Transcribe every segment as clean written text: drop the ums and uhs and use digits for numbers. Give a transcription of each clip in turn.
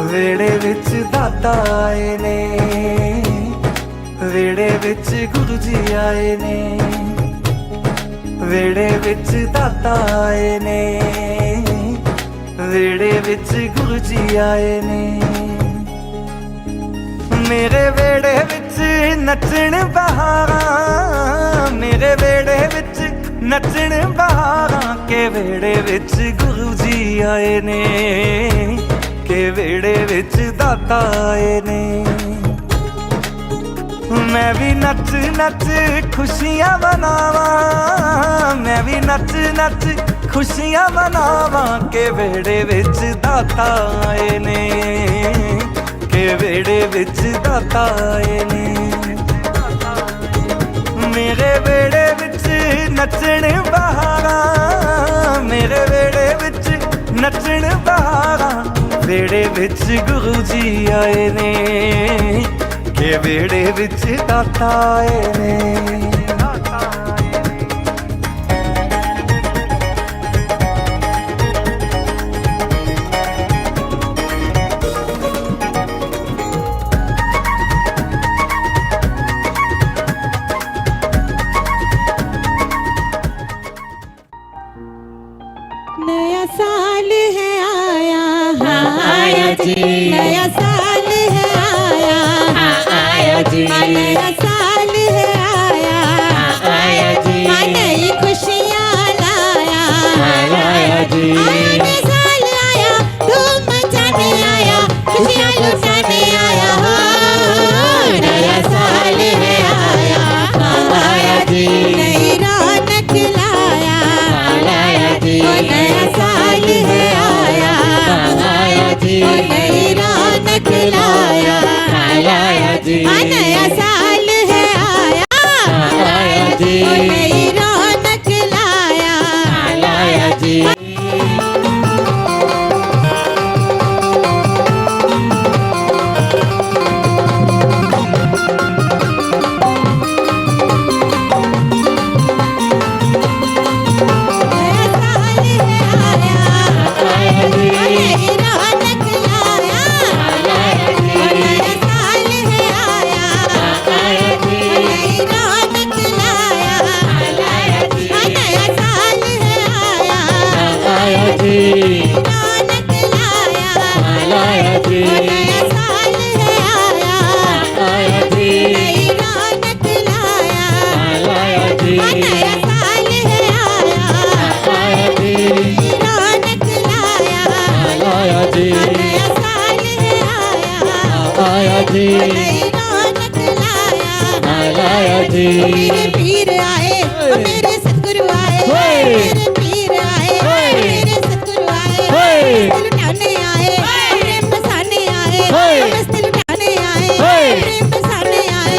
वेड़े विच दाता आए ने, वेड़े विच गुरु जी आए ने, वेड़े विच दाता आए ने, वेड़े विच गुरु जी आए ने। मेरे वेड़े विच नचण बहारां, मेरे वेड़े विच नचण बहारां, के वेड़े विच गुरु जी आए ने, के वेड़े विच दाता आए ने। मैं भी नच नच खुशियां मनावां, मैं भी नच नच खुशियां मनावां, के वेड़े विच दाता आए ने, के वेड़े विच दाता आए ने। मेरे वेड़े विच नचण बहारां, मेरे वेड़े विच नचण बहारां, वेड़े विच गुरु जी आए ने, के वेड़े विच दाता आए ने। नया साल है आया, हाँ आया जी, नया साल है आया, हाँ आया जी, नया साल है आया, हाँ आया जी, नई खुशियाँ लाया, हाँ आया जी, नया साल आया, धूम मचाने आया, खुशियाँ लुटाने आया हो। नया साल है आया, हाँ आया जी, नई रौनक लाया, हाँ आया जी, नया साल है आया, हाँ आया जी, नई रौनक लाया, हाँ आया जी, नया साल है आया, हाँ आया जी, नई रौनक लाया, हाँ आया जी। मेरे पीर आए, मेरे सतगुरु आए, मेरे पीर आए, मेरे सतगुरु आए, मस्त लुटाने आए, प्रेम बसाने आए, मस्त लुटाने आए, प्रेम बसाने आए।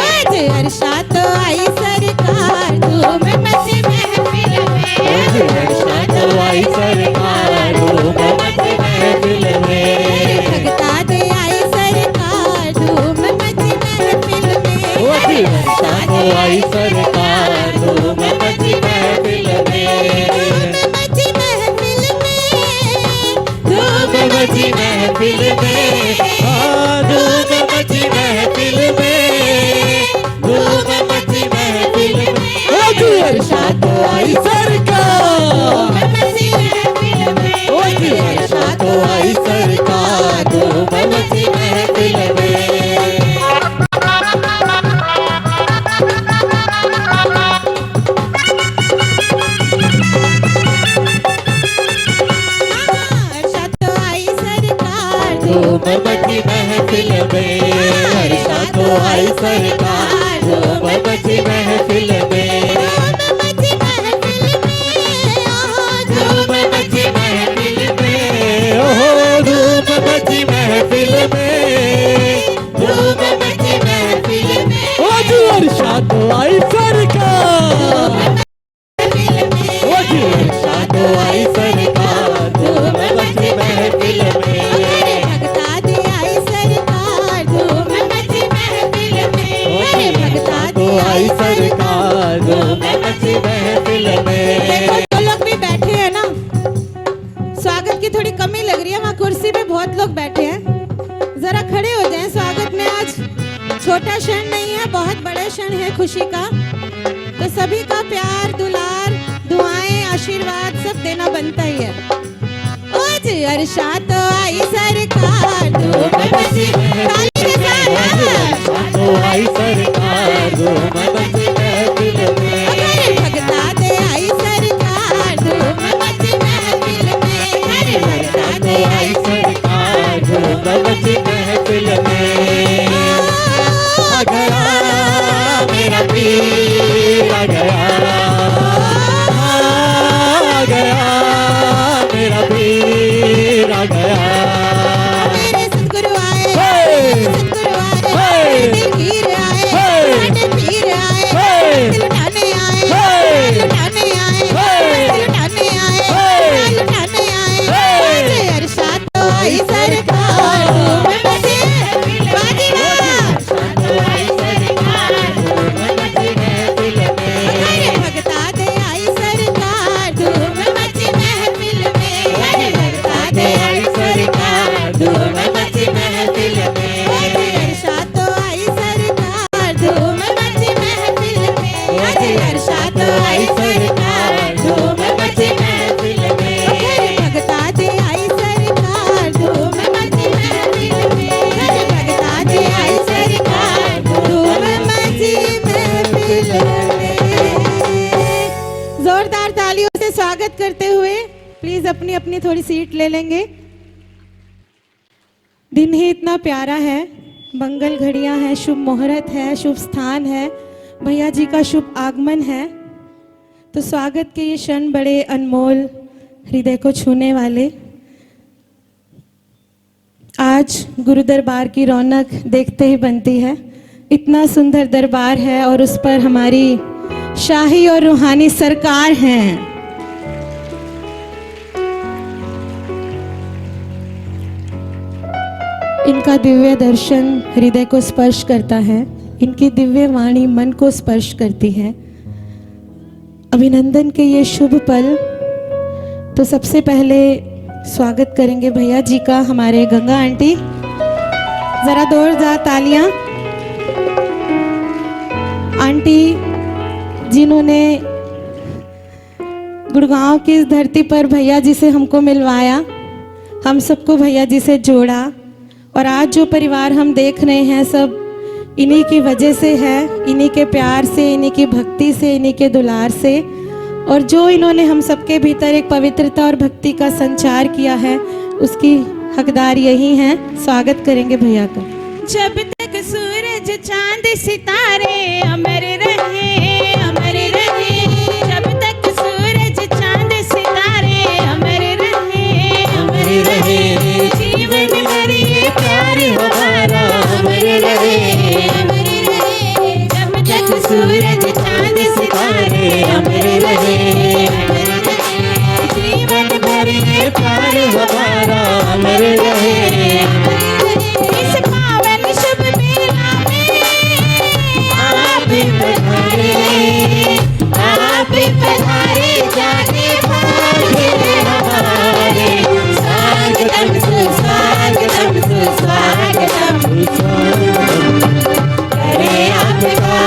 आज अर्शा तो आई सरकार, धूम मची महफिल में, अर्शा तो आई सरकार, धूम मची महफिल में, भगता दे आई सरकार, धूम मची महफिल में, अर्शा तो आई सरकार, धूम मची महफिल में, धूम मची महफिल में, धूम मची महफिल में, धूम मची महफिल में, धूम मची महफिल में, अर्शा तो आई सरकार, धूम मची महफिल में, अर्शा तो आई सरकार, धूम मची महफिल में। धूम मची महफिल में, अर्शा तो आई सरकार, धूम मची महफिल में, धूम मची महफिल में, धूम मची महफिल में, धूम मची महफिल में, अर्शा तो आई सरकार, अर्शा तो आई सरकार, धूम मची महफिल में, भगता दे आई सरकार, धूम मची महफिल में, भगता दे आई सरकार, छोटा क्षण नहीं है, बहुत बड़ा क्षण है खुशी का। तो सभी का प्यार, दुलार, दुआएं, आशीर्वाद सब देना बनता ही है। ओ जी अर्शा तो आई सरकार, धूम मची ताली के साथ, तो आई सरकार धूम मची महफिल में। अरे भगता दे आई सरकार, धूम मची महफिल में। अरे भगता दे आई सरकार धूम मची महफिल में। आ गया मेरा पीर, आ गया, आ गया मेरा पीर, आ गया। मेरे सतगुरु आए, मेरे सतगुरु आए, दिल गिर आए, साडे पीर आए, दिल लुटाने आए, लुटाने आए, लुटाने आए, लुटाने आए। आज अर्शा तो आई सरकार, धूम मची बाजी तो आई सरकार, धूम मची महफिल में। अरे भगता दे आई सरकार, धूम मची महफिल में। अरे भगता दे आई सरकार, धूम मची महफिल में। अरे अर्शा तो आई सरकार, धूम मची महफिल में। अरे अर्शा तो आई सरकार, धूम मची महफिल में। अरे भगता दे आई सरकार, धूम मची महफिल में। अरे भगता दे आई सरकार, धूम मची महफिल में। जोरदार तालियों से स्वागत करते हुए प्लीज अपनी अपनी थोड़ी सीट ले लेंगे। दिन ही इतना प्यारा है, मंगल घड़ियां हैं, शुभ मुहूर्त है, शुभ स्थान है, भैया जी का शुभ आगमन है। तो स्वागत के ये क्षण बड़े अनमोल, हृदय को छूने वाले। आज गुरु दरबार की रौनक देखते ही बनती है। इतना सुंदर दरबार है और उस पर हमारी शाही और रूहानी सरकार हैं। इनका दिव्य दर्शन हृदय को स्पर्श करता है, इनकी दिव्य वाणी मन को स्पर्श करती है। अभिनंदन के ये शुभ पल। तो सबसे पहले स्वागत करेंगे भैया जी का, हमारे गंगा आंटी। जरा जोरदार तालियां। आंटी जिन्होंने गुड़गांव की इस धरती पर भैया जी से हमको मिलवाया, हम सबको भैया जी से जोड़ा, और आज जो परिवार हम देख रहे हैं सब इन्हीं की वजह से है, इन्हीं के प्यार से, इन्हीं की भक्ति से, इन्हीं के दुलार से। और जो इन्होंने हम सबके भीतर एक पवित्रता और भक्ति का संचार किया है, उसकी हकदार यही हैं। स्वागत करेंगे भैया का। जब तक सूरज चांद सितारे अमर रहे, अमर रहे। जब तक सूरज चांद सितारे अमर रहे, अमर रहे। जीवन भर ये प्यार हमारा अमर रहे, अमर रहे। जब तक सूरज चांद सितारे अमर रहे, अमर रहे। जीवन भर ये प्यार हमारा अमर रहे, अमर रहे। इस पावन शुभ बेला में आप पधारे, आप पधारे, जाने भाग्य हमारे। स्वागतम सुस्वागतम, सुस्वागतम, करे आपका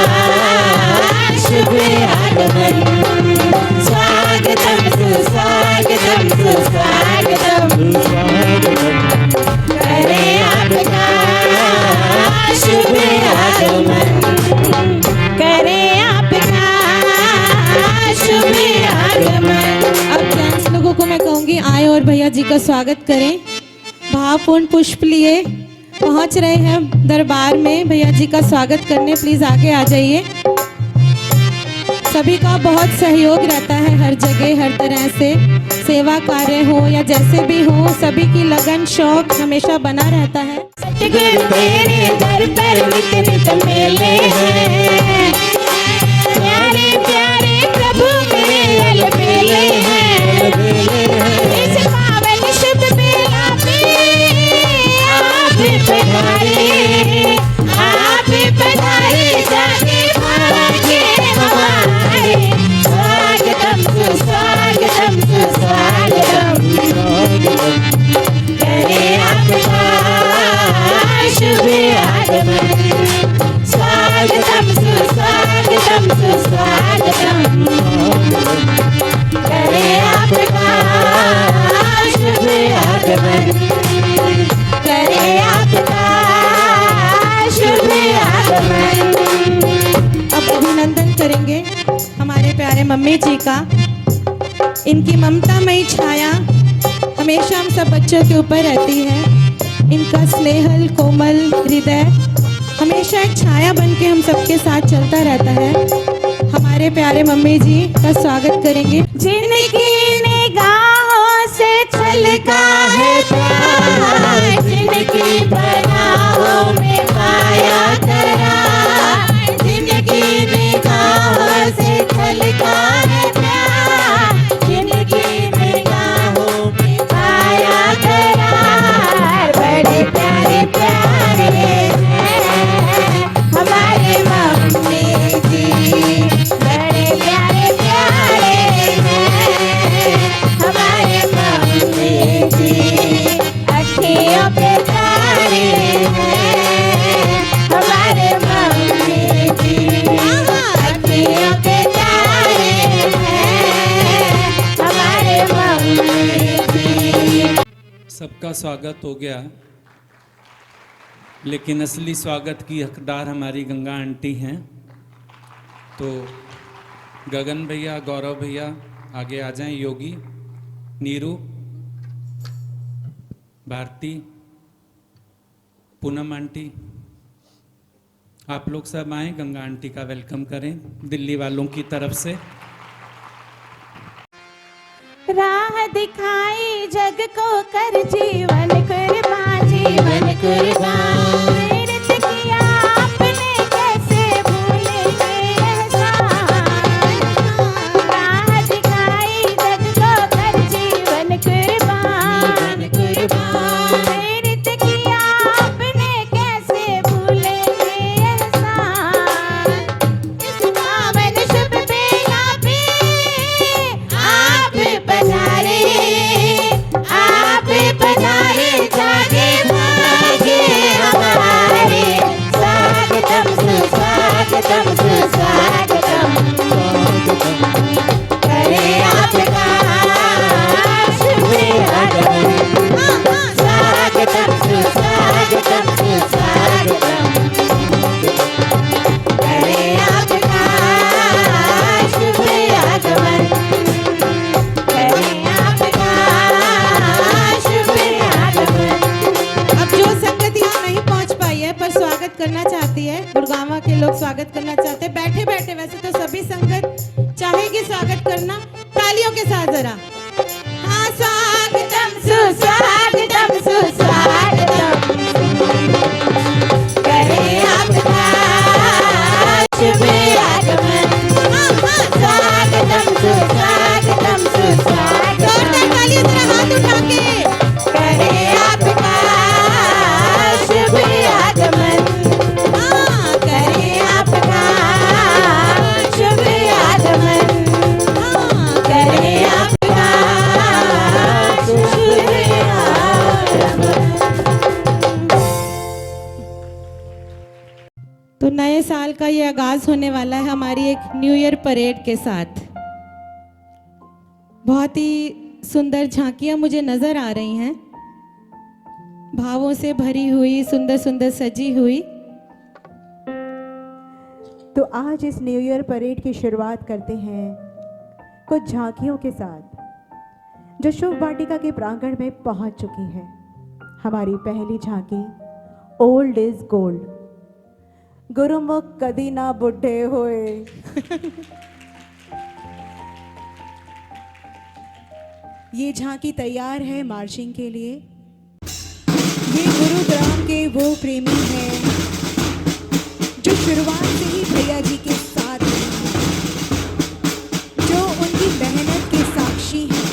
शुभ आगमन। स्वागतम सुस्वागतम, सुस्वागतम, करे आपका शुभ आगमन, करे आपका शुभ आगमन। अब जेंट्स लोगों को मैं कहूँगी आए और भैया जी का स्वागत करें। भावपूर्ण पुष्प लिए पहुँच रहे हैं दरबार में भैया जी का स्वागत करने। प्लीज आगे आ जाइए। सभी का बहुत सहयोग रहता है हर जगह, हर तरह से सेवा कार्य हो या जैसे भी हो, सभी की लगन शौक हमेशा बना रहता है। सतगुरु तेरे दर पर नित नित मेले हैं, प्यारे प्यारे प्रभु मेरे अलबेले हैं। इस पावन शुभ बेला पे आप पधारे, आप पधारे, जाने भाग्य हमारे। स्वागतम सुस्वागतम, सुस्वागतम, करे आपका शुभ आगमन। अब अभिनंदन करेंगे हमारे प्यारे मम्मी जी का। इनकी ममतामयी छाया हमेशा हम सब बच्चों के ऊपर रहती है। इनका स्नेहल कोमल हृदय हमेशा एक छाया बन के हम सबके साथ चलता रहता है। हमारे प्यारे मम्मी जी का स्वागत करेंगे। जिनकी निगाहों से छलका है प्यार, जिनकी पनाहों में पाया करार, जिनकी निगाहों से छलका है प्यार, जिनकी निगाहों में पाया करार, बड़े प्यारे प्यारे हैं हमारे मम्मी जी, बड़े प्यारे प्यारे हैं हमारे मम्मी जी, अखियों पे तारे हैं हमारे मम्मी जी, अखियों पे तारे हैं हमारे मम्मी जी। सबका स्वागत हो गया, लेकिन असली स्वागत की हकदार हमारी गंगा आंटी हैं। तो गगन भैया, गौरव भैया आगे आ जाएं, योगी, नीरू, भारती, पूनम आंटी, आप लोग सब आएं, गंगा आंटी का वेलकम करें दिल्ली वालों की तरफ से। राह दिखाई जग को कर जीवन कुर्बान, जीवन कुर्बान, प्रेरित किया आपने कैसे भूलेंगे एहसान। राह दिखाई जग को कर जीवन कुर्बान, कुर्बान, प्रेरित किया आपने कैसे भूलेंगे एहसान। इस पावन शुभ बेला पे आप पधारे, आप पधारे, जागे भागे हमारे, स्वागतम सुस्वागतम सुस्वागतम, करे आपका शुभ आगमन, स्वागतम सुस्वागतम सुस्वागतम, करे आपका शुभ आगमन, करे आपका शुभ आगमन। अब जो संगत यहाँ नहीं पहुँच पाई है पर स्वागत करना चाहती है, गुड़गांव के लोग स्वागत करना चाहते हैं बैठे बैठे, वैसे तो सभी संगत चाहेगी स्वागत करना, तालियों के साथ जरा। हाँ, स्वागतम सुस्वागतम सुस्वागतम, करे आपका शुभ आगमन, स्वागतम सुस्वागतम सुस्वागतम, जोरदार तालियां जरा हाथ उठा के, करे आपका शुभ आगमन, करे आपका शुभ आगमन, करे आपका शुभ आगमन। तो नए साल का ये आगाज होने वाला है हमारी एक न्यू ईयर परेड के साथ। बहुत ही सुंदर झांकियां मुझे नजर आ रही हैं, भावों से भरी हुई, सुंदर सुंदर सजी हुई। तो आज इस न्यू ईयर परेड की शुरुआत करते हैं कुछ झांकियों के साथ जो शुभ वाटिका के प्रांगण में पहुंच चुकी हैं। हमारी पहली झांकी ओल्ड इज गोल्ड, गुरुमुख कदी ना बुढ़े होए। ये झांकी तैयार है मार्चिंग के लिए। ये गुरुग्राम के वो प्रेमी हैं जो शुरुआत से ही भैया जी के साथ हैं, जो उनकी मेहनत के साक्षी हैं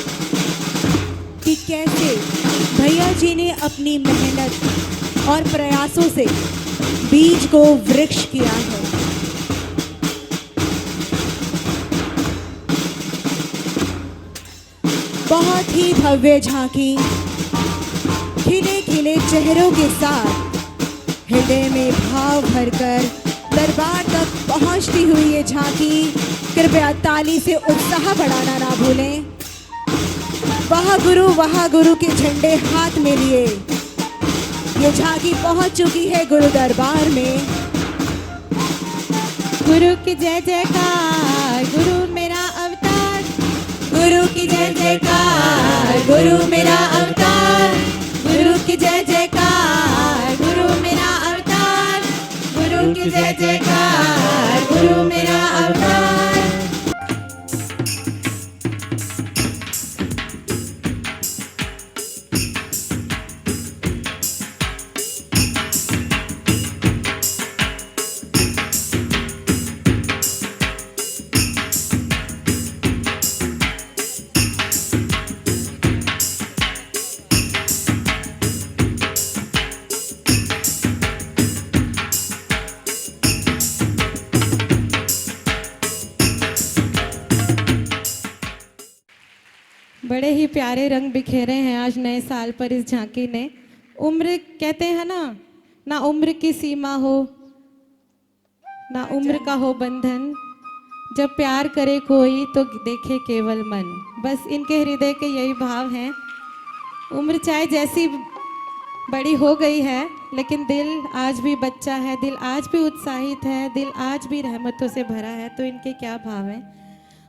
कि कैसे भैया जी ने अपनी मेहनत और प्रयासों से बीज को वृक्ष किया है। बहुत ही भव्य झांकी, खिले खिले चेहरों के साथ हृदय में भाव भरकर दरबार तक पहुंचती हुई ये झांकी, कृपया ताली से उत्साह बढ़ाना ना भूलें। वहाँ गुरु के झंडे हाथ में लिए ये झांकी पहुंच चुकी है गुरु दरबार में। गुरु की जय जयकार, गुरु मेरा अवतार। गुरु की जय जयकार, गुरु मेरा अवतार। गुरु की जय जयकार, गुरु मेरा अवतार। गुरु की जय जयकार, गुरु मेरा अवतार। बड़े ही प्यारे रंग बिखेरे हैं आज नए साल पर इस झांकी ने। उम्र कहते हैं ना उम्र की सीमा हो, ना उम्र का हो बंधन। जब प्यार करे कोई तो देखे केवल मन। बस इनके हृदय के यही भाव हैं। उम्र चाहे जैसी बड़ी हो गई है, लेकिन दिल आज भी बच्चा है, दिल आज भी उत्साहित है, दिल आज भी रहमतों से भरा है। तो इनके क्या भाव हैं?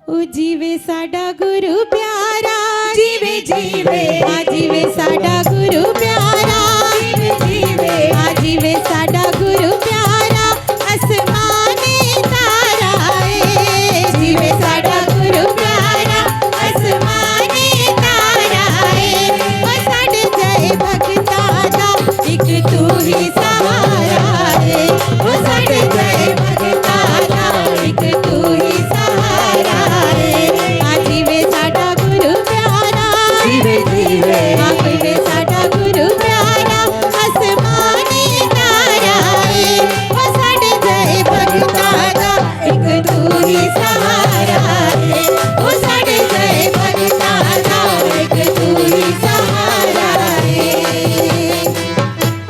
ओ जीवे साडा गुरु प्यारा, जीवे जीवे आ जीवे साडा गुरु प्यारा, जीवे जीवे आ जीवे साडा गुरु प्यारा। आसमाने तारा ए, जीवे साडा गुरु प्यारा, आसमाने तारा ए। ओ साडे जय भगता दा एक तू ही सहारा है। ओ साडे जय भगता दा एक तू ही सहारा है। आ जीवे साडा गुरु प्यारा, जीवे जीवे आ जीवे साडा गुरु प्यारा। आसमाने तारा है। ओ साडे जय भगता दा एक तू ही सहारा है। ओ साडे जय भगता दा एक तू ही सहारा है।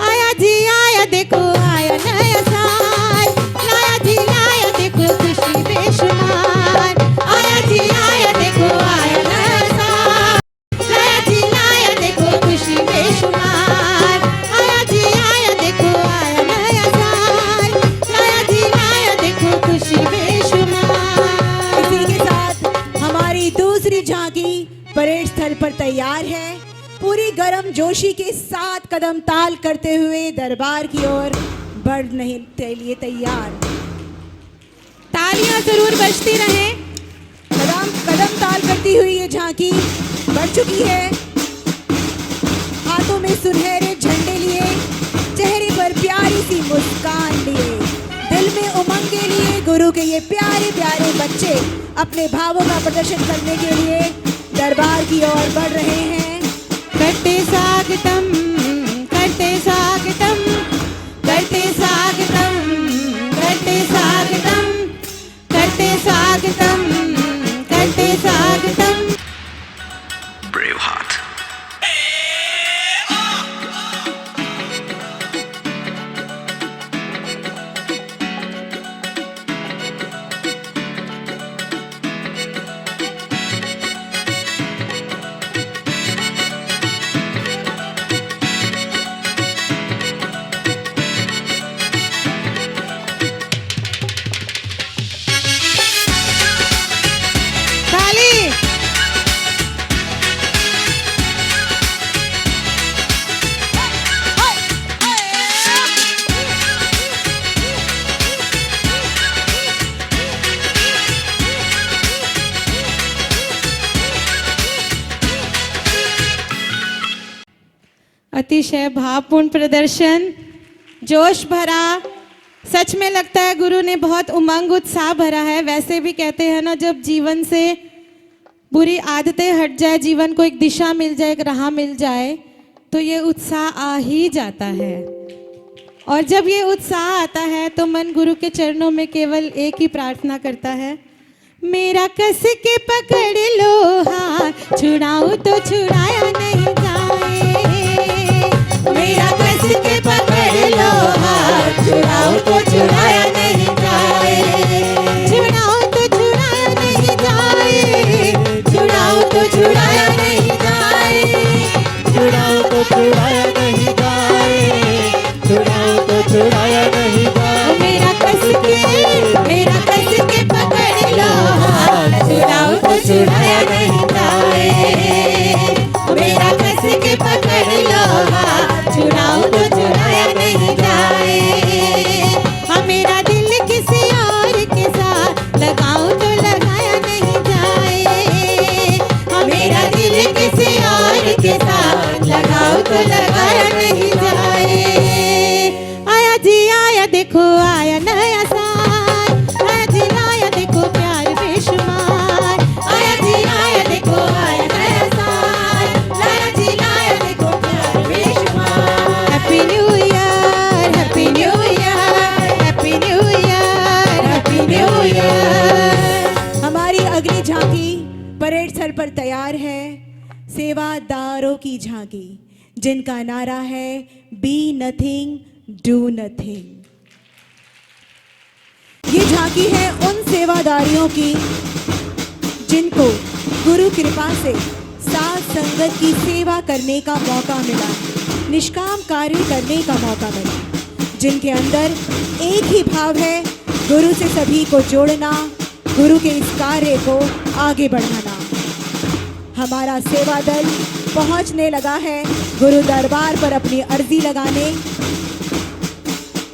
आया जी आया देखो आया नया साल, लाया जी लाया देखो खुशी बेशुमार। आया जी आया देखो आया नया साल, लाया जी लाया देखो खुशी बेशुमार। आया जी आया देखो आया नया साल, लाया जी लाया देखो खुशी बेशुमार। इसी के साथ हमारी दूसरी झांकी परेड स्थल पर तैयार है। पूरी गर्म जोशी के साथ कदम ताल करते हुए दरबार की ओर बढ़ने के लिए तैयार। तालियां जरूर बजती रहें। कदम ताल करती हुई ये झांकी बढ़ चुकी है। हाथों में सुनहरे झंडे लिए, चेहरे पर प्यारी सी मुस्कान लिए, दिल में उमंगे लिए गुरु के ये प्यारे प्यारे बच्चे अपने भावों का प्रदर्शन करने के लिए दरबार की ओर बढ़ रहे हैं। करते स्वागतम, करते स्वागतम, करते स्वागतम, करते स्वागतम, करते स्वागतम, करते स्वागतम। Braveheart. ताली। अतिशय भावपूर्ण प्रदर्शन, जोश भरा। सच में लगता है गुरु ने बहुत उमंग उत्साह भरा है। वैसे भी कहते हैं ना, जब जीवन से बुरी आदतें हट जाए, जीवन को एक दिशा मिल जाए, एक राह मिल जाए, तो ये उत्साह आ ही जाता है। और जब ये उत्साह आता है तो मन गुरु के चरणों में केवल एक ही प्रार्थना करता है, मेरा कस के पकड़ लो हाथ, छुड़ाऊं तो छुड़ाया नहीं जाए। मेरा कस के पकड़ लो हाथ, छुड़ाऊं तो छुड़ाया नहीं जाए। छुड़ाऊं तो छुड़ाया नहीं जाए, छुड़ाऊं तो छुड़ाया नहीं जाए। छुड़ाओ तो छुड़ाया नहीं जाए, छुड़ाओ तो छुड़ाया नहीं जाए। मेरा कस के, मेरा परेड स्थल पर तैयार है सेवादारों की झांकी, जिनका नारा है बी नथिंग डू नथिंग। ये झांकी है उन सेवादारियों की जिनको गुरु कृपा से साथ संगत की सेवा करने का मौका मिला, निष्काम कार्य करने का मौका मिला, जिनके अंदर एक ही भाव है, गुरु से सभी को जोड़ना, गुरु के इस कार्य को आगे बढ़ाना। हमारा सेवा दल पहुंचने लगा है गुरु दरबार पर अपनी अर्जी लगाने।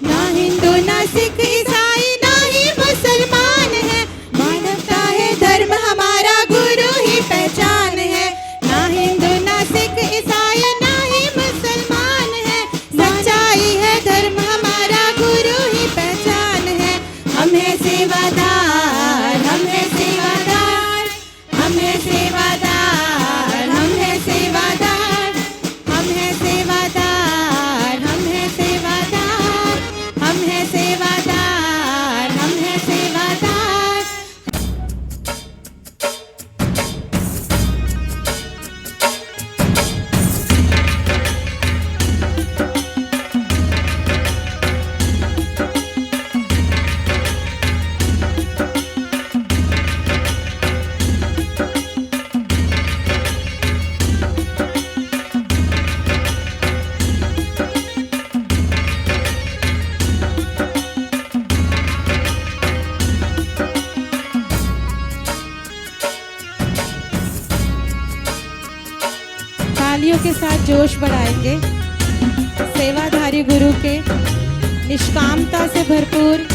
ना हिंदू ना सिख ईसाई ना ही मुसलमान है, मानवता है धर्म हमारा गुरु ही पहचान है। ना हिंदू ना सिख ईसाई ना ही मुसलमान है, सच्चाई है धर्म हमारा गुरु ही पहचान है। हम है सेवादार, हम है सेवादार, हम है सेवादार, हम है सेवादार, हम है सेवादार, हम है सेवादार, हम है सेवादार, हम है सेवादार। तालियों के साथ जोश बढ़ाएंगे सेवाधारी गुरु के, निष्कामता से भरपूर,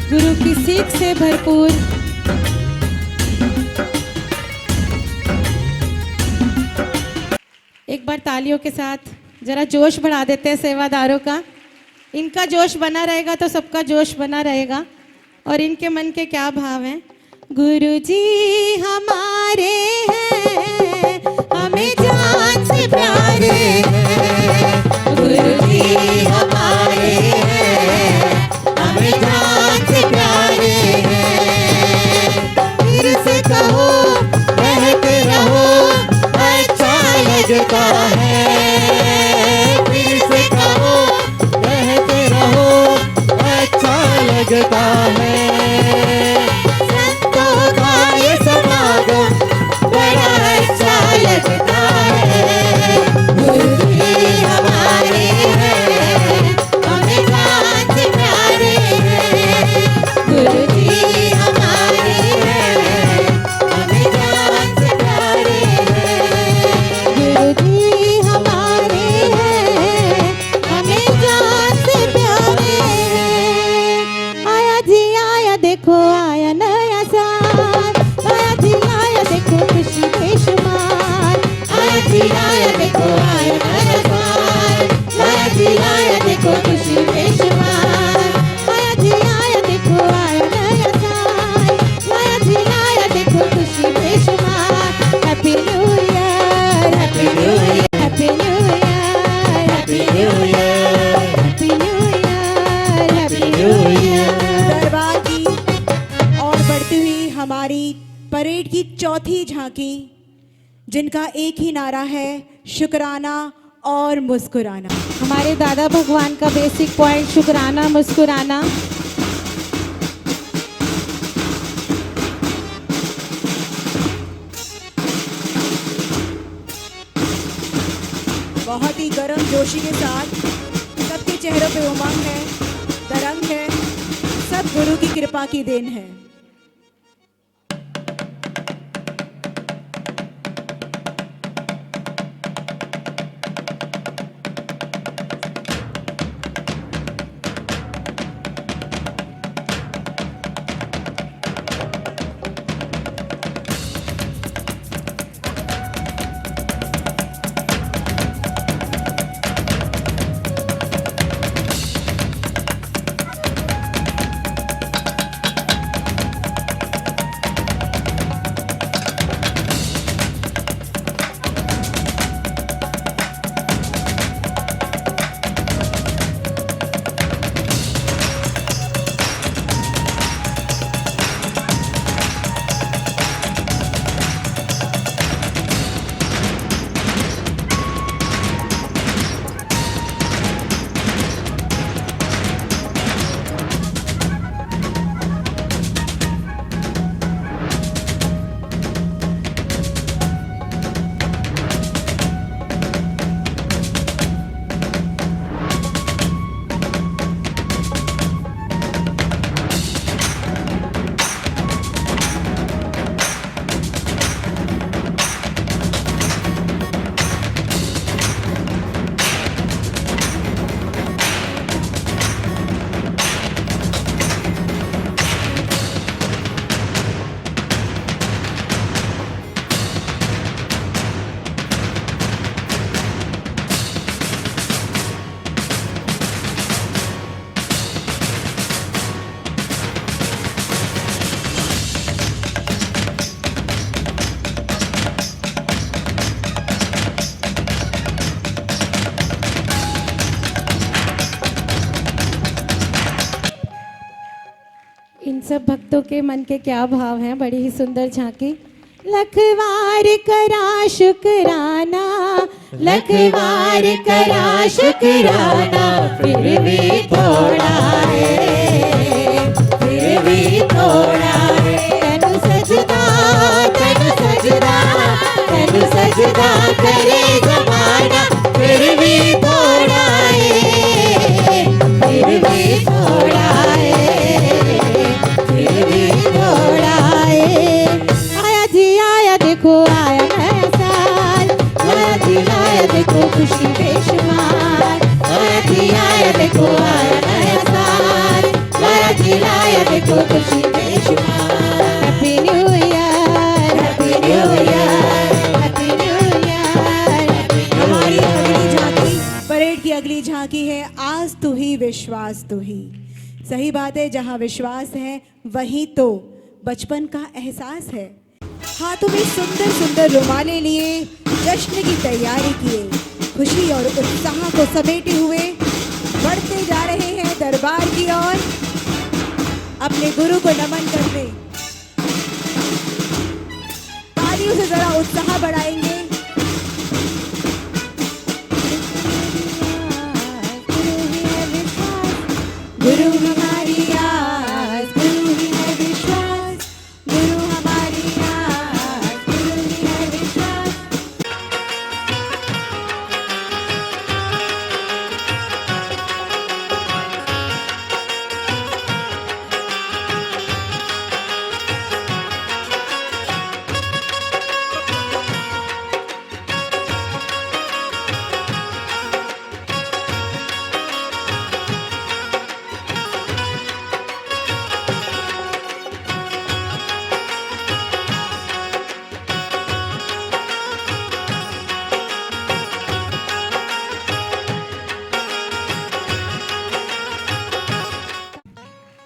गुरु की सीख से भरपूर। एक बार तालियों के साथ जरा जोश बढ़ा देते हैं सेवादारों का। इनका जोश बना रहेगा तो सबका जोश बना रहेगा। और इनके मन के क्या भाव हैं? गुरु जी हमारे हैं, हमें जान से प्यारे हैं। गुरु जी हमारे हैं, हमें जान से प्यारे हैं। फिर से कहो कहते रहो अच्छा लगता है, फिर से कहो कहते रहो अच्छा लगता है। संतों का ये समागम बड़ा अच्छा लगता है। गुरु जी हमारे हैं, हमें जान से प्यारे हैं। गुरु जी हमारे हैं, हमें जान से प्यारे हैं। गुरु जी हमारे हैं, हमें जान से प्यारे हैं। आया जी आया देखो आया नया साल, आया जी आया देखो खुशी बेशुमार। आया जी आया देखो आया नया साल, आया जी आया देखो खुशी बेशुमार। आया जी आया देखो आया नया साल, आया जी आया देखो खुशी बेशुमार। Happy new year, happy new year, happy new year, happy new year, happy new year, happy new year. दरबार की और बढ़ती हुई हमारी परेड की चौथी झांकी, जिनका एक ही नारा है शुक्राना और मुस्कुराना। हमारे दादा भगवान का बेसिक पॉइंट शुक्राना मुस्कुराना। बहुत ही गर्म जोशी के साथ सबके चेहरों पे उमंग है, तरंग है, सब गुरु की कृपा की देन है। इन सब भक्तों के मन के क्या भाव हैं, बड़ी ही सुंदर झांकी। लखवार करा शुकराना, लखवार करा शुकराना, फिर भी थोड़ा है, फिर भी थोड़ा है। तनु सजदा, तनु सजदा, तनु सजदा करे जमाना, फिर भी थोड़ा है, फिर भी थोड़ा है, फिर भी थोड़ा है। आया जी आया, देखो आया नया साल, आया जी आया, देखो खुशी बेशुमार, आया जी आया, देखो आया नया साल, आया जी आया, देखो खुशी बेशुमार। Happy new year, happy new year, happy new year. हमारी अगली झांकी, परेड की अगली झांकी है आज तू ही विश्वास तू ही। सही बात है, जहाँ विश्वास है वहीं तो बचपन का एहसास है। हाथों में सुंदर सुंदर रुमाले लिए जश्न की तैयारी किए, खुशी और उत्साह को समेटे हुए बढ़ते जा रहे हैं दरबार की ओर, अपने गुरु को नमन करने। तालियों से जरा उत्साह बढ़ाएंगे। गुरु हमारी आस, गुरु ही है विश्वास, गुरु हमारी आस, गुरु ही है विश्वास।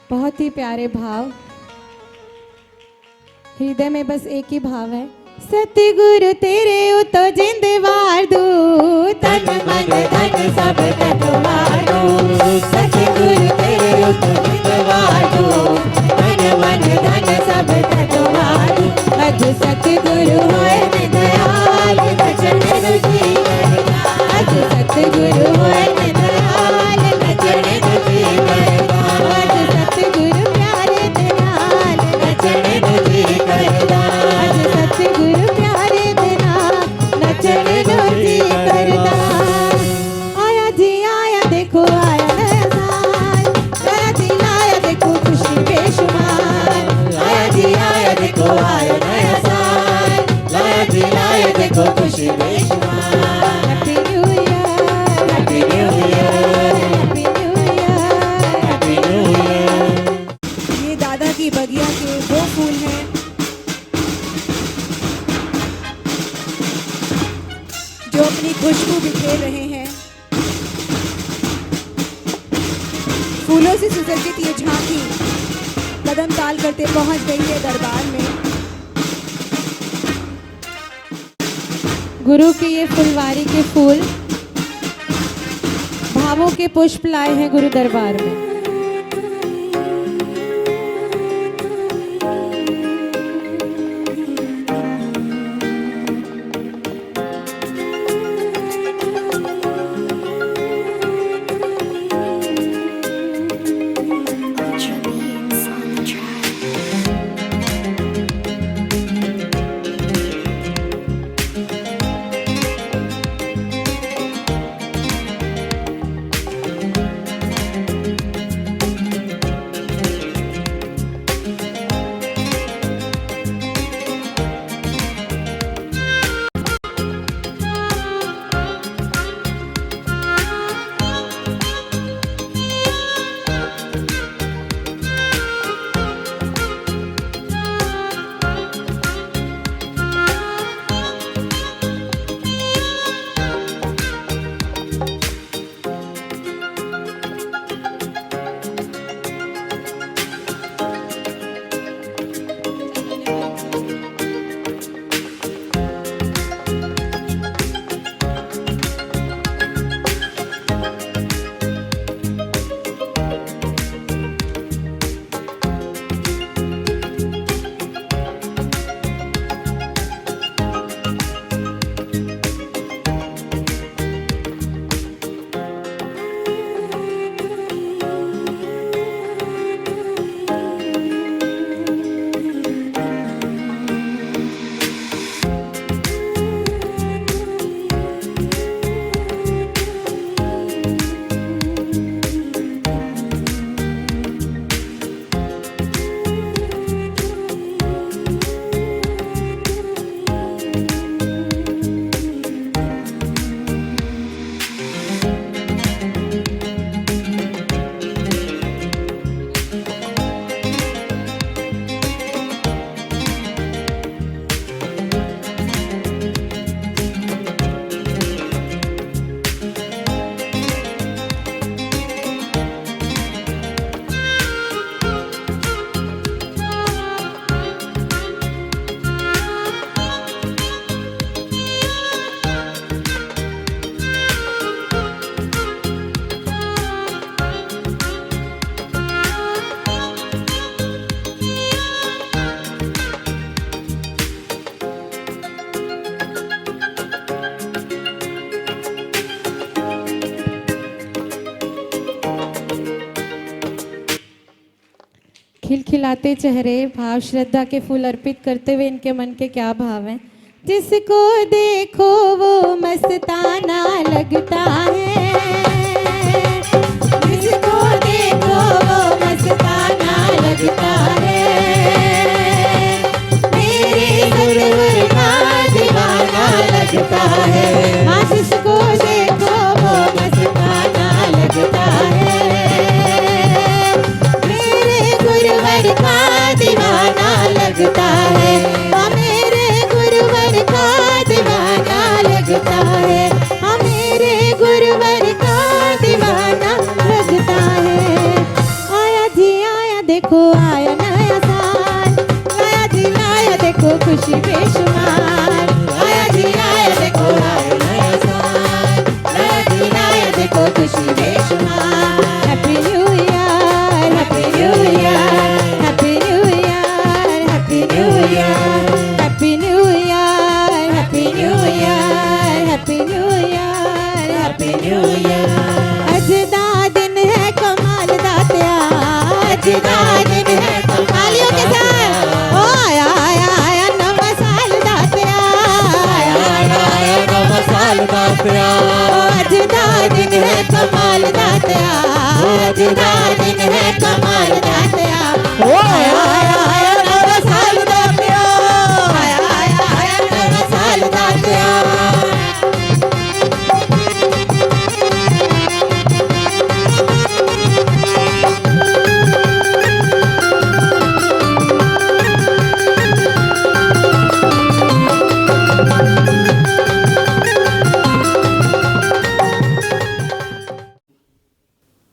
बहुत ही प्यारे भाव, हृदय में बस एक ही भाव है। सतगुरु तेरे उतो जिंदवार दू, तन मन धन सब तत्वार दू। सतगुरु तेरे उतो जिंदवार दू, तन मन धन सब तत्वार दू। अज सतगुरु होए ने दयाल, नचन रुचि करदा। अज सतगुरु होए ने दयाल, नचन रुचि करदा। अज सतगुरु प्यारे दे नाल, नचन रुचि करदा। अज सतगुरु प्यारे दे नाल, नचन रुचि करदा। आया जी आया, देखो आया नया साल, आया जी आया, देखो खुशी बेशुमार। आया जी आया, देखो आया नया साल, आया जी आया, देखो खुशी बेशुमार। Happy new year, happy new year, happy new year, happy new year. ये दादा की बगिया के वो फूल हैं जो अपनी खुशबू बिखेर रहे हैं। फूलों से सुसज्जित ये झांकी कदम ताल करते पहुंच गई है दरबार में। गुरु की ये फुलवारी के फूल भावों के पुष्प लाए हैं गुरु दरबार में। खिलखिलाते चेहरे, भाव श्रद्धा के फूल अर्पित करते हुए इनके मन के क्या भाव हैं। जिसको देखो वो मस्ताना लगता है, जिसको देखो वो मस्ताना लगता है, मेरे गुरुवर का दीवाना लगता है। हाँ, जिसको देखो वो मस्ताना लगता है, गुरुवर का दीवाना लगता है। हाँ, मेरे गुरुवर का दीवाना लगता है। हाँ, मेरे गुरुवर का दीवाना लगता है। आया जी आया, देखो आया नया साल, आया जी आया, देखो खुशी बेशुमार। आया जी आया, देखो आया नया साल, आया जी आया, देखो खुशी बेशुमार। Happy new year, happy new year, happy new year, happy new year, happy new year, happy new year, happy new year, happy new year. अज दा दिन है कमाल दा त्यार, अज दा दिन है कमालियों के साथ। ओ आया आया आया नवा साल दा त्यार, आया आया आया नवा साल दा त्यार। अज दा दिन है कमाल दा त्यार, अज दा दिन है कमाल दा त्यार। ओ आया आया आया नवा साल दा त्यार, आया आया आया नवा साल दा त्यार।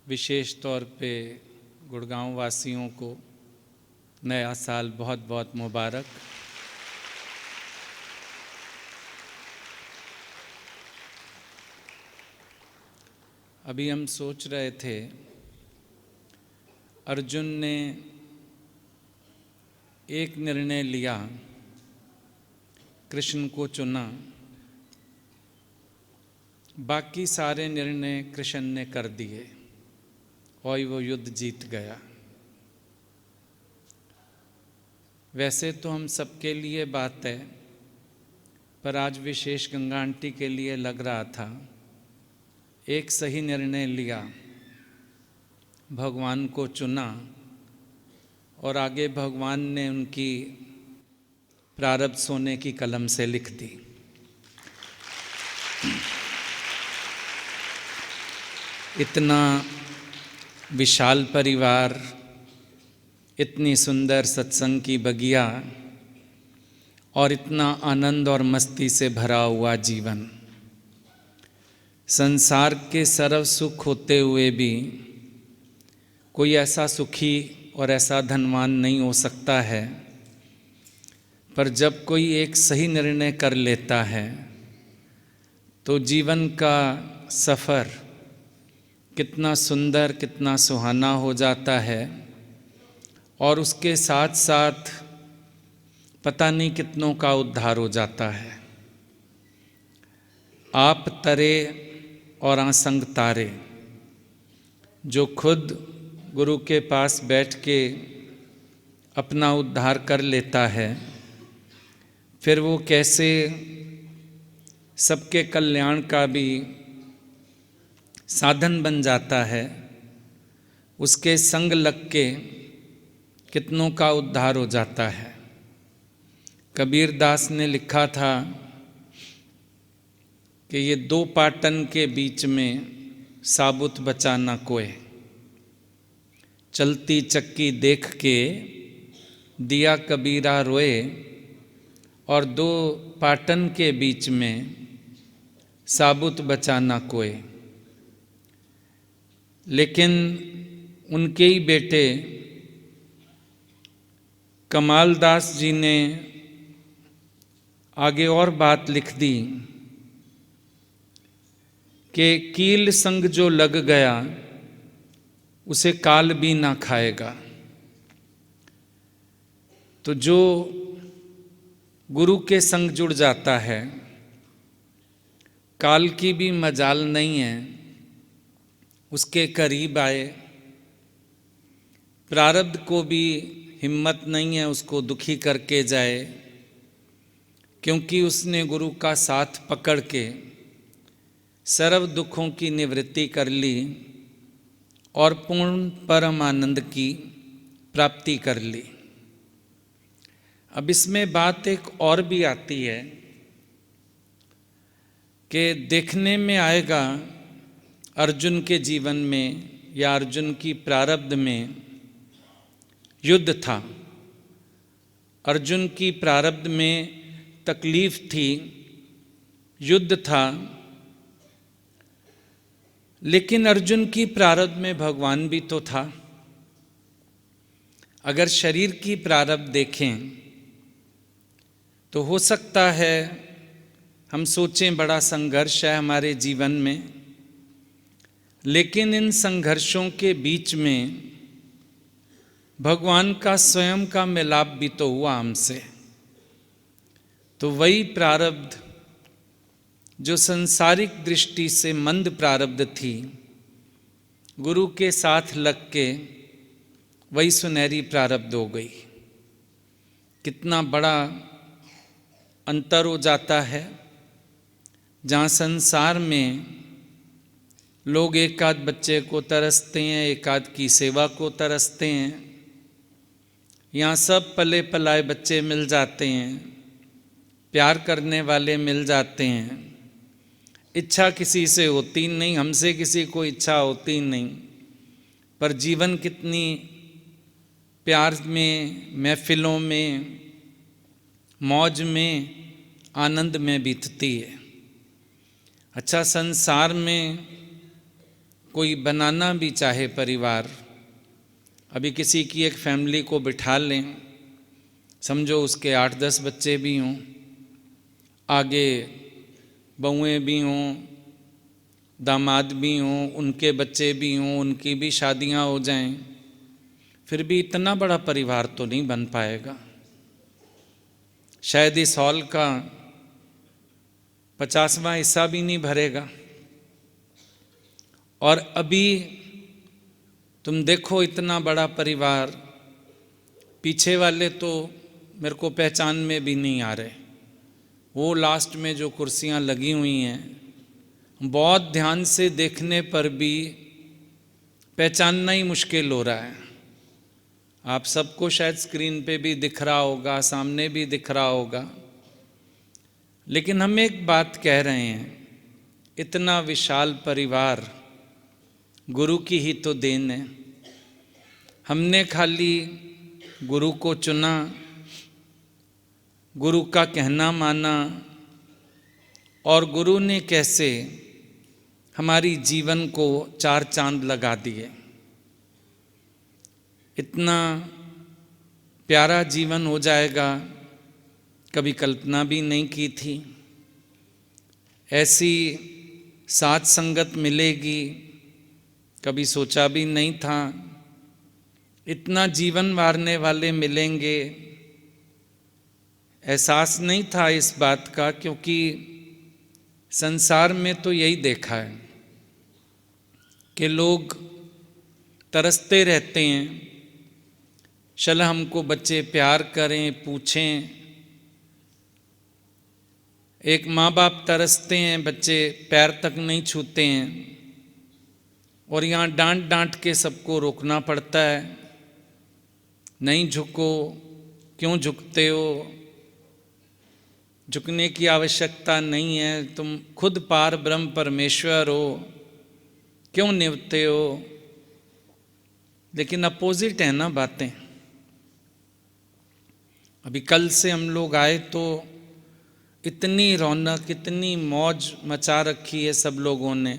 विशेष तौर पे गुड़गांव वासियों को नया साल बहुत बहुत मुबारक। अभी हम सोच रहे थे, अर्जुन ने एक निर्णय लिया, कृष्ण को चुना, बाकी सारे निर्णय कृष्ण ने कर दिए और वो युद्ध जीत गया। वैसे तो हम सबके लिए बात है, पर आज विशेष गंगा आंटी के लिए लग रहा था, एक सही निर्णय लिया, भगवान को चुना और आगे भगवान ने उनकी प्रारब्ध सोने की कलम से लिख दी। इतना विशाल परिवार, इतनी सुंदर सत्संग की बगिया और इतना आनंद और मस्ती से भरा हुआ जीवन, संसार के सर्व सुख होते हुए भी कोई ऐसा सुखी और ऐसा धनवान नहीं हो सकता है। पर जब कोई एक सही निर्णय कर लेता है तो जीवन का सफ़र कितना सुंदर, कितना सुहाना हो जाता है और उसके साथ साथ पता नहीं कितनों का उद्धार हो जाता है। आप तरे और आसंग तारे, जो खुद गुरु के पास बैठ के अपना उद्धार कर लेता है, फिर वो कैसे सबके कल्याण का भी साधन बन जाता है। उसके संग लग के कितनों का उद्धार हो जाता है। कबीर दास ने लिखा था कि ये दो पाटन के बीच में साबुत बचा ना कोय, चलती चक्की देख के दिया कबीरा रोए। और दो पाटन के बीच में साबुत बचा ना कोय, लेकिन उनके ही बेटे कमालदास जी ने आगे और बात लिख दी कि कील संग जो लग गया उसे काल भी ना खाएगा। तो जो गुरु के संग जुड़ जाता है, काल की भी मजाल नहीं है उसके करीब आए, प्रारब्ध को भी हिम्मत नहीं है उसको दुखी करके जाए, क्योंकि उसने गुरु का साथ पकड़ के सर्व दुखों की निवृत्ति कर ली और पूर्ण परम आनंद की प्राप्ति कर ली। अब इसमें बात एक और भी आती है कि देखने में आएगा अर्जुन के जीवन में या अर्जुन की प्रारब्ध में युद्ध था, अर्जुन की प्रारब्ध में तकलीफ थी, युद्ध था, लेकिन अर्जुन की प्रारब्ध में भगवान भी तो था। अगर शरीर की प्रारब्ध देखें तो हो सकता है हम सोचें बड़ा संघर्ष है हमारे जीवन में, लेकिन इन संघर्षों के बीच में भगवान का स्वयं का मिलाप भी तो हुआ हमसे। तो वही प्रारब्ध जो संसारिक दृष्टि से मंद प्रारब्ध थी, गुरु के साथ लग के वही सुनहरी प्रारब्ध हो गई। कितना बड़ा अंतर हो जाता है। जहाँ संसार में लोग एक आध बच्चे को तरसते हैं, एक आध की सेवा को तरसते हैं, यहाँ सब पले पलाए बच्चे मिल जाते हैं, प्यार करने वाले मिल जाते हैं, इच्छा किसी से होती नहीं, हमसे किसी को इच्छा होती नहीं, पर जीवन कितनी प्यार में, महफिलों में, मौज में, आनंद में बीतती है। अच्छा, संसार में कोई बनाना भी चाहे परिवार, अभी किसी की एक फैमिली को बिठा लें, समझो उसके 8-10 बच्चे भी हों, आगे बहुएं भी हों, दामाद भी हों, उनके बच्चे भी हों, उनकी भी शादियां हो जाएं, फिर भी इतना बड़ा परिवार तो नहीं बन पाएगा। शायद इस हॉल का 50वां हिस्सा भी नहीं भरेगा। और अभी तुम देखो इतना बड़ा परिवार, पीछे वाले तो मेरे को पहचान में भी नहीं आ रहे। वो लास्ट में जो कुर्सियां लगी हुई हैं, बहुत ध्यान से देखने पर भी पहचानना ही मुश्किल हो रहा है। आप सबको शायद स्क्रीन पे भी दिख रहा होगा, सामने भी दिख रहा होगा, लेकिन हम एक बात कह रहे हैं, इतना विशाल परिवार गुरु की ही तो देन है। हमने खाली गुरु को चुना, गुरु का कहना माना, और गुरु ने कैसे हमारी जीवन को 4 चांद लगा दिए। इतना प्यारा जीवन हो जाएगा, कभी कल्पना भी नहीं की थी। ऐसी साथ संगत मिलेगी, कभी सोचा भी नहीं था। इतना जीवन वारने वाले मिलेंगे, एहसास नहीं था इस बात का, क्योंकि संसार में तो यही देखा है कि लोग तरसते रहते हैं, चल हमको बच्चे प्यार करें, पूछें। एक माँ बाप तरसते हैं, बच्चे पैर तक नहीं छूते हैं, और यहाँ डांट डांट के सबको रोकना पड़ता है। नहीं झुको, क्यों झुकते हो, झुकने की आवश्यकता नहीं है, तुम खुद पार ब्रह्म परमेश्वर हो, क्यों निभते हो। लेकिन अपोजिट है ना बातें। अभी कल से हम लोग आए तो इतनी रौनक, इतनी मौज मचा रखी है सब लोगों ने।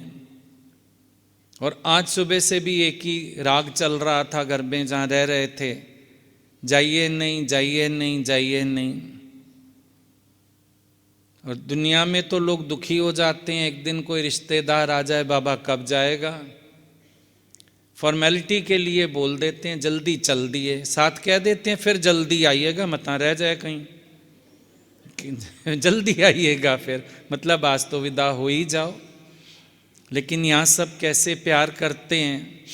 और आज सुबह से भी एक ही राग चल रहा था घर में जहाँ रह रहे थे, जाइए नहीं, जाइए नहीं, जाइए नहीं। और दुनिया में तो लोग दुखी हो जाते हैं, एक दिन कोई रिश्तेदार आ जाए, बाबा कब जाएगा, फॉर्मेलिटी के लिए बोल देते हैं जल्दी चल दिए, साथ कह देते हैं फिर जल्दी आइएगा, मत रह जाए कहीं, जल्दी आइएगा, फिर मतलब आज तो विदा हो ही जाओ। लेकिन यहाँ सब कैसे प्यार करते हैं।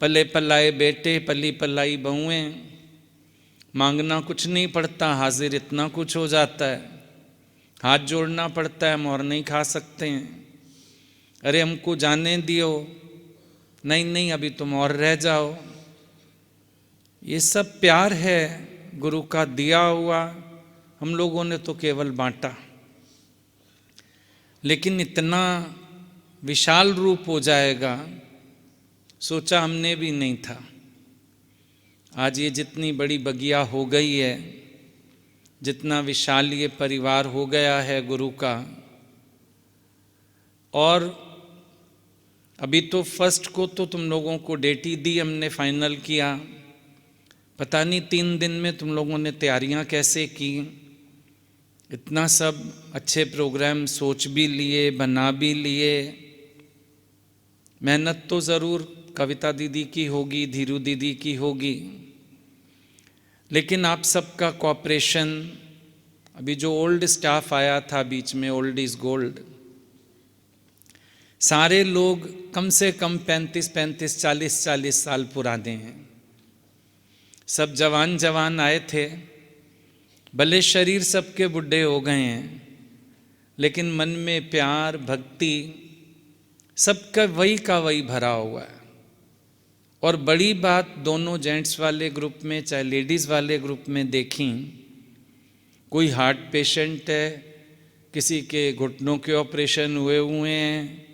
पले पलाए बेटे पली पलाई बहुएं, मांगना कुछ नहीं पड़ता, हाजिर इतना कुछ हो जाता है। हाथ जोड़ना पड़ता है, मोर नहीं खा सकते हैं। अरे हमको जाने दियो, नहीं नहीं अभी तुम और रह जाओ। ये सब प्यार है गुरु का दिया हुआ, हम लोगों ने तो केवल बांटा। लेकिन इतना विशाल रूप हो जाएगा सोचा हमने भी नहीं था। आज ये जितनी बड़ी बगिया हो गई है, जितना विशाल ये परिवार हो गया है गुरु का, और अभी तो फर्स्ट को तो तुम लोगों को डेट ही दी, हमने फाइनल किया। पता नहीं 3 दिन में तुम लोगों ने तैयारियां कैसे की, इतना सब अच्छे प्रोग्राम सोच भी लिए, बना भी लिए। मेहनत तो ज़रूर कविता दीदी की होगी, धीरू दीदी की होगी, लेकिन आप सबका कोऑपरेशन। अभी जो ओल्ड स्टाफ आया था बीच में, ओल्ड इज गोल्ड, सारे लोग कम से कम 35-35, 40-40 साल पुराने हैं। सब जवान जवान आए थे, भले शरीर सबके बुढ़े हो गए हैं, लेकिन मन में प्यार भक्ति सबका वही का वही भरा हुआ है। और बड़ी बात, दोनों जेंट्स वाले ग्रुप में चाहे लेडीज़ वाले ग्रुप में देखी, कोई हार्ट पेशेंट है, किसी के घुटनों के ऑपरेशन हुए हैं,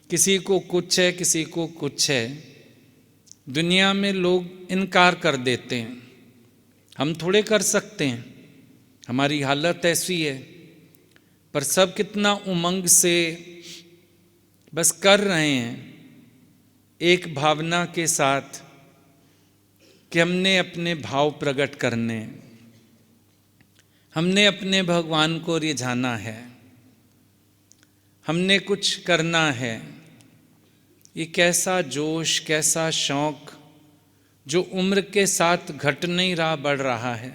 किसी को कुछ है, किसी को कुछ है। दुनिया में लोग इनकार कर देते हैं, हम थोड़े कर सकते हैं, हमारी हालत ऐसी है। पर सब कितना उमंग से बस कर रहे हैं, एक भावना के साथ कि हमने अपने भाव प्रकट करने, हमने अपने भगवान को रिझाना है, हमने कुछ करना है। ये कैसा जोश, कैसा शौक जो उम्र के साथ घट नहीं रहा, बढ़ रहा है,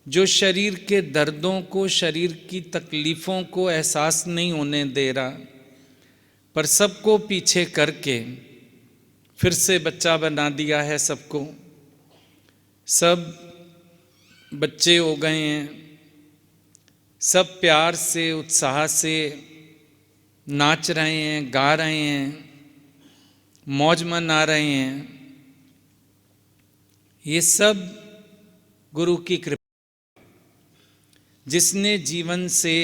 जो शरीर के दर्दों को, शरीर की तकलीफ़ों को एहसास नहीं होने दे रहा, पर सबको पीछे करके फिर से बच्चा बना दिया है सबको। सब बच्चे हो गए हैं, सब प्यार से उत्साह से नाच रहे हैं, गा रहे हैं, मौज मना रहे हैं। ये सब गुरु की कृपा, जिसने जीवन से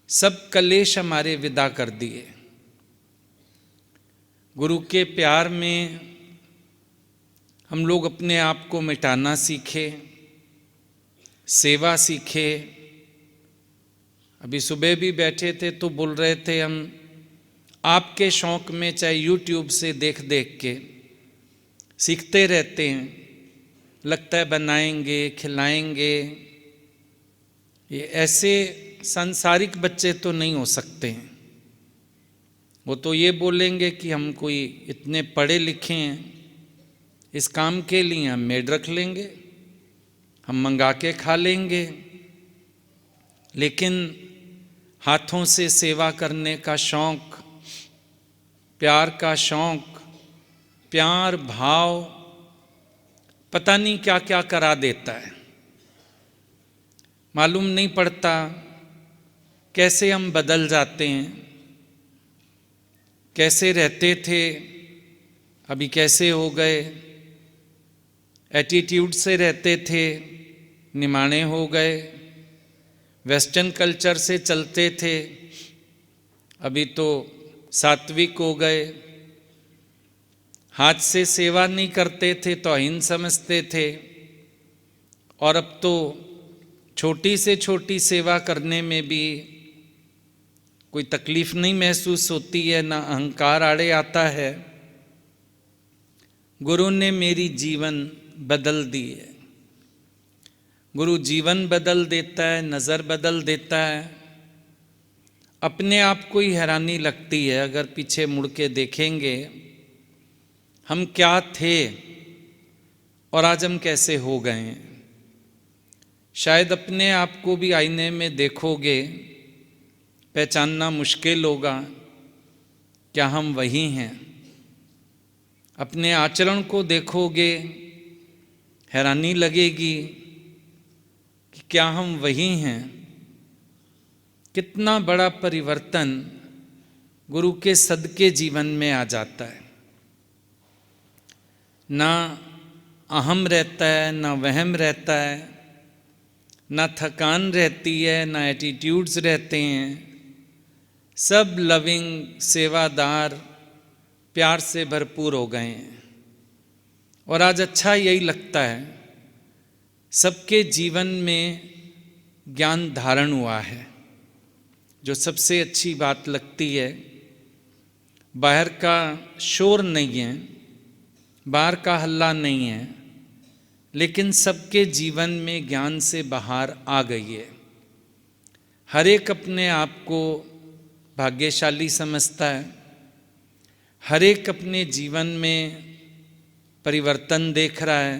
सब कलेश हमारे विदा कर दिए। गुरु के प्यार में हम लोग अपने आप को मिटाना सीखे, सेवा सीखे। अभी सुबह भी बैठे थे तो बोल रहे थे, हम आपके शौक में चाहे यूट्यूब से देख देख के सीखते रहते हैं। लगता है बनाएंगे, खिलाएंगे। ये ऐसे सांसारिक बच्चे तो नहीं हो सकते हैं। वो तो ये बोलेंगे कि हम कोई इतने पढ़े लिखे हैं, इस काम के लिए हम मेड रख लेंगे, हम मंगा के खा लेंगे। लेकिन हाथों से सेवा करने का शौक, प्यार का शौक, प्यार भाव पता नहीं क्या क्या करा देता है। मालूम नहीं पड़ता कैसे हम बदल जाते हैं। कैसे रहते थे अभी कैसे हो गए, एटीट्यूड से रहते थे निमाणे हो गए, वेस्टर्न कल्चर से चलते थे अभी तो सात्विक हो गए, हाथ से सेवा नहीं करते थे तो अहीन समझते थे, और अब तो छोटी से छोटी सेवा करने में भी कोई तकलीफ नहीं महसूस होती है, ना अहंकार आड़े आता है। गुरु ने मेरी जीवन बदल दी है। गुरु जीवन बदल देता है, नज़र बदल देता है। अपने आप को ही हैरानी लगती है अगर पीछे मुड़ के देखेंगे हम क्या थे और आज हम कैसे हो गए हैं। शायद अपने आप को भी आईने में देखोगे पहचानना मुश्किल होगा, क्या हम वही हैं। अपने आचरण को देखोगे, हैरानी लगेगी कि क्या हम वही हैं। कितना बड़ा परिवर्तन गुरु के सदके जीवन में आ जाता है। ना अहम रहता है, ना वहम रहता है, ना थकान रहती है, ना एटीट्यूड्स रहते हैं। सब लविंग, सेवादार, प्यार से भरपूर हो गए हैं। और आज अच्छा यही लगता है, सबके जीवन में ज्ञान धारण हुआ है, जो सबसे अच्छी बात लगती है। बाहर का शोर नहीं है, बाहर का हल्ला नहीं है, लेकिन सबके जीवन में ज्ञान से बाहर आ गई है। हर एक अपने आप को भाग्यशाली समझता है, हर एक अपने जीवन में परिवर्तन देख रहा है,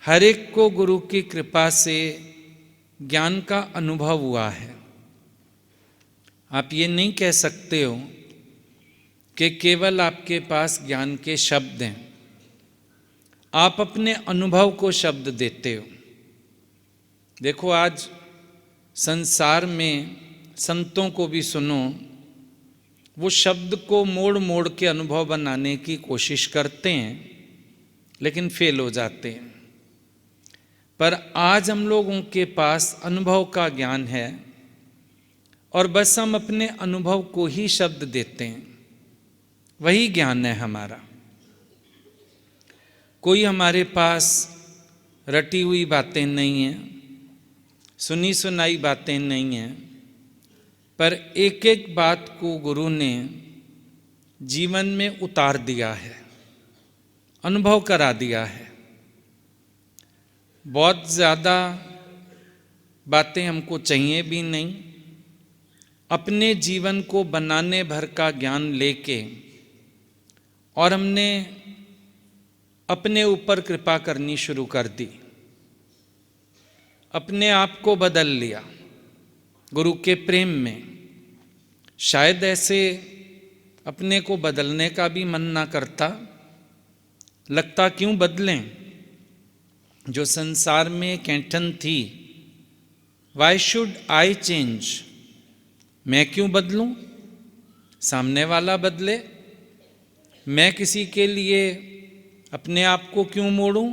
हर एक को गुरु की कृपा से ज्ञान का अनुभव हुआ है। आप ये नहीं कह सकते हो कि केवल आपके पास ज्ञान के शब्द हैं, आप अपने अनुभव को शब्द देते हो। देखो, आज संसार में संतों को भी सुनो, वो शब्द को मोड़ मोड़ के अनुभव बनाने की कोशिश करते हैं, लेकिन फेल हो जाते हैं। पर आज हम लोगों के पास अनुभव का ज्ञान है, और बस हम अपने अनुभव को ही शब्द देते हैं। वही ज्ञान है हमारा। कोई हमारे पास रटी हुई बातें नहीं हैं, सुनी सुनाई बातें नहीं हैं, पर एक एक बात को गुरु ने जीवन में उतार दिया है, अनुभव करा दिया है। बहुत ज़्यादा बातें हमको चाहिए भी नहीं। अपने जीवन को बनाने भर का ज्ञान लेके और हमने अपने ऊपर कृपा करनी शुरू कर दी, अपने आप को बदल लिया गुरु के प्रेम में। शायद ऐसे अपने को बदलने का भी मन ना करता, लगता क्यों बदलें। जो संसार में एक ऐंठन थी, वाई शुड आई चेंज, मैं क्यों बदलूं, सामने वाला बदले। मैं किसी के लिए अपने आप को क्यों मोड़ूं,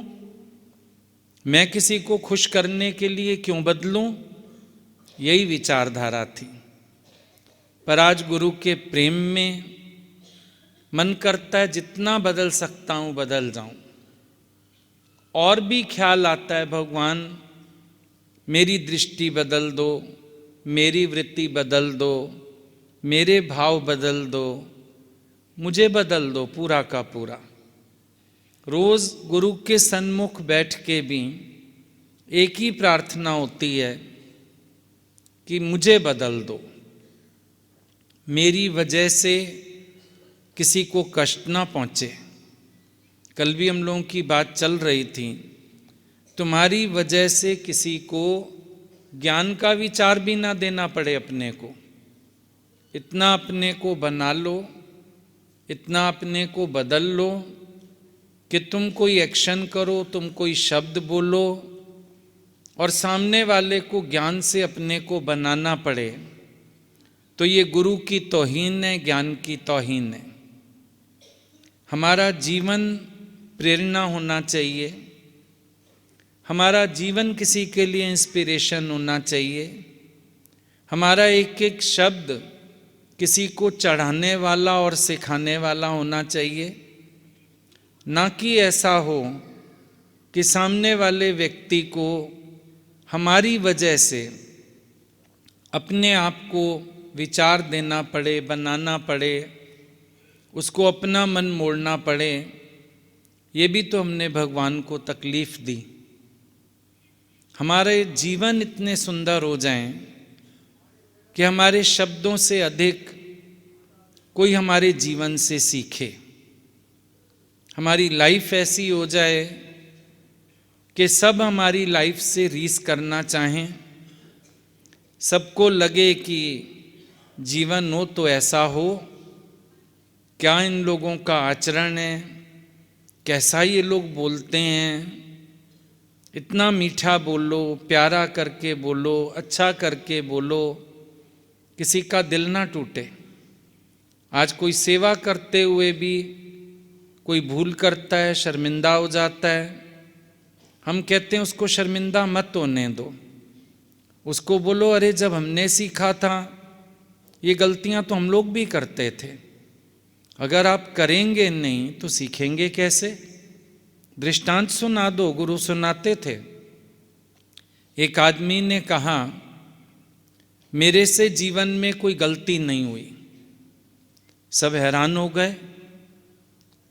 मैं किसी को खुश करने के लिए क्यों बदलूं, यही विचारधारा थी। पर आज गुरु के प्रेम में मन करता है जितना बदल सकता हूं बदल जाऊं। और भी ख्याल आता है, भगवान मेरी दृष्टि बदल दो, मेरी वृत्ति बदल दो, मेरे भाव बदल दो, मुझे बदल दो पूरा का पूरा। रोज गुरु के सन्मुख बैठ के भी एक ही प्रार्थना होती है कि मुझे बदल दो, मेरी वजह से किसी को कष्ट ना पहुंचे। कल भी हम लोगों की बात चल रही थी, तुम्हारी वजह से किसी को ज्ञान का विचार भी ना देना पड़े अपने को। इतना अपने को बना लो, इतना अपने को बदल लो कि तुम कोई एक्शन करो, तुम कोई शब्द बोलो और सामने वाले को ज्ञान से अपने को बनाना पड़े, तो ये गुरु की तौहीन है, ज्ञान की तौहीन है। हमारा जीवन प्रेरणा होना चाहिए, हमारा जीवन किसी के लिए इंस्पिरेशन होना चाहिए, हमारा एक एक शब्द किसी को चढ़ाने वाला और सिखाने वाला होना चाहिए। ना कि ऐसा हो कि सामने वाले व्यक्ति को हमारी वजह से अपने आप को विचार देना पड़े, बनाना पड़े, उसको अपना मन मोड़ना पड़े। ये भी तो हमने भगवान को तकलीफ दी। हमारे जीवन इतने सुंदर हो जाएं कि हमारे शब्दों से अधिक कोई हमारे जीवन से सीखे। हमारी लाइफ ऐसी हो जाए कि सब हमारी लाइफ से रीस करना चाहें, सबको लगे कि जीवन हो तो ऐसा हो क्या इन लोगों का आचरण है, कैसा ये लोग बोलते हैं। इतना मीठा बोलो, प्यारा करके बोलो, अच्छा करके बोलो, किसी का दिल ना टूटे। आज कोई सेवा करते हुए भी कोई भूल करता है, शर्मिंदा हो जाता है, हम कहते हैं उसको शर्मिंदा मत होने दो, उसको बोलो अरे जब हमने सीखा था ये गलतियां तो हम लोग भी करते थे। अगर आप करेंगे नहीं तो सीखेंगे कैसे। दृष्टांत सुना दो, गुरु सुनाते थे। एक आदमी ने कहा मेरे से जीवन में कोई गलती नहीं हुई। सब हैरान हो गए,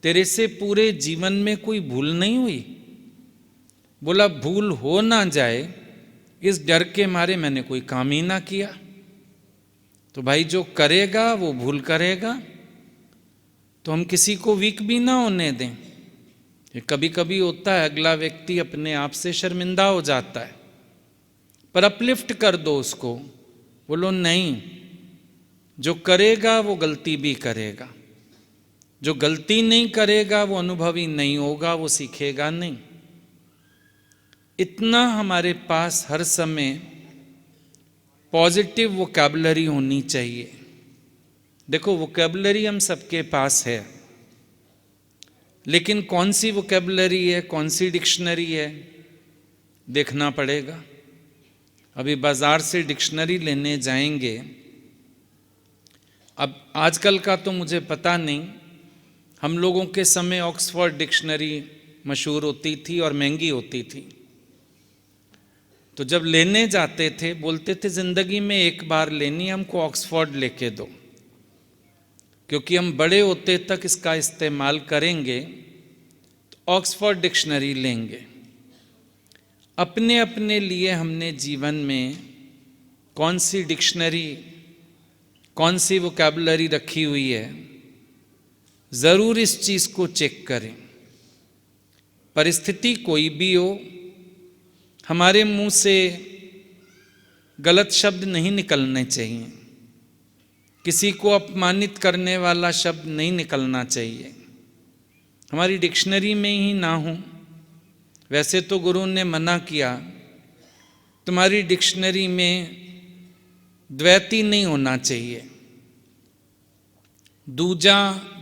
तेरे से पूरे जीवन में कोई भूल नहीं हुई। बोला भूल हो ना जाए इस डर के मारे मैंने कोई काम ही ना किया। तो भाई जो करेगा वो भूल करेगा, तो हम किसी को वीक भी ना होने दें। ये कभी कभी होता है, अगला व्यक्ति अपने आप से शर्मिंदा हो जाता है, पर अपलिफ्ट कर दो उसको, बोलो नहीं, जो करेगा वो गलती भी करेगा, जो गलती नहीं करेगा वो अनुभवी नहीं होगा, वो सीखेगा नहीं। इतना हमारे पास हर समय पॉजिटिव वोकैबुलरी होनी चाहिए। देखो वोकैबुलरी हम सबके पास है, लेकिन कौन सी वोकैबुलरी है, कौन सी डिक्शनरी है, देखना पड़ेगा। अभी बाजार से डिक्शनरी लेने जाएंगे, अब आजकल का तो मुझे पता नहीं, हम लोगों के समय ऑक्सफोर्ड डिक्शनरी मशहूर होती थी और महंगी होती थी। तो जब लेने जाते थे बोलते थे ज़िंदगी में एक बार लेनी, हमको ऑक्सफोर्ड लेके दो, क्योंकि हम बड़े होते तक इसका इस्तेमाल करेंगे, तो ऑक्सफोर्ड डिक्शनरी लेंगे। अपने अपने लिए हमने जीवन में कौन सी डिक्शनरी, कौन सी वोकैबुलरी रखी हुई है, ज़रूर इस चीज़ को चेक करें। परिस्थिति कोई भी हो, हमारे मुंह से गलत शब्द नहीं निकलने चाहिए, किसी को अपमानित करने वाला शब्द नहीं निकलना चाहिए, हमारी डिक्शनरी में ही ना हो। वैसे तो गुरु ने मना किया, तुम्हारी डिक्शनरी में द्वैती नहीं होना चाहिए, दूजा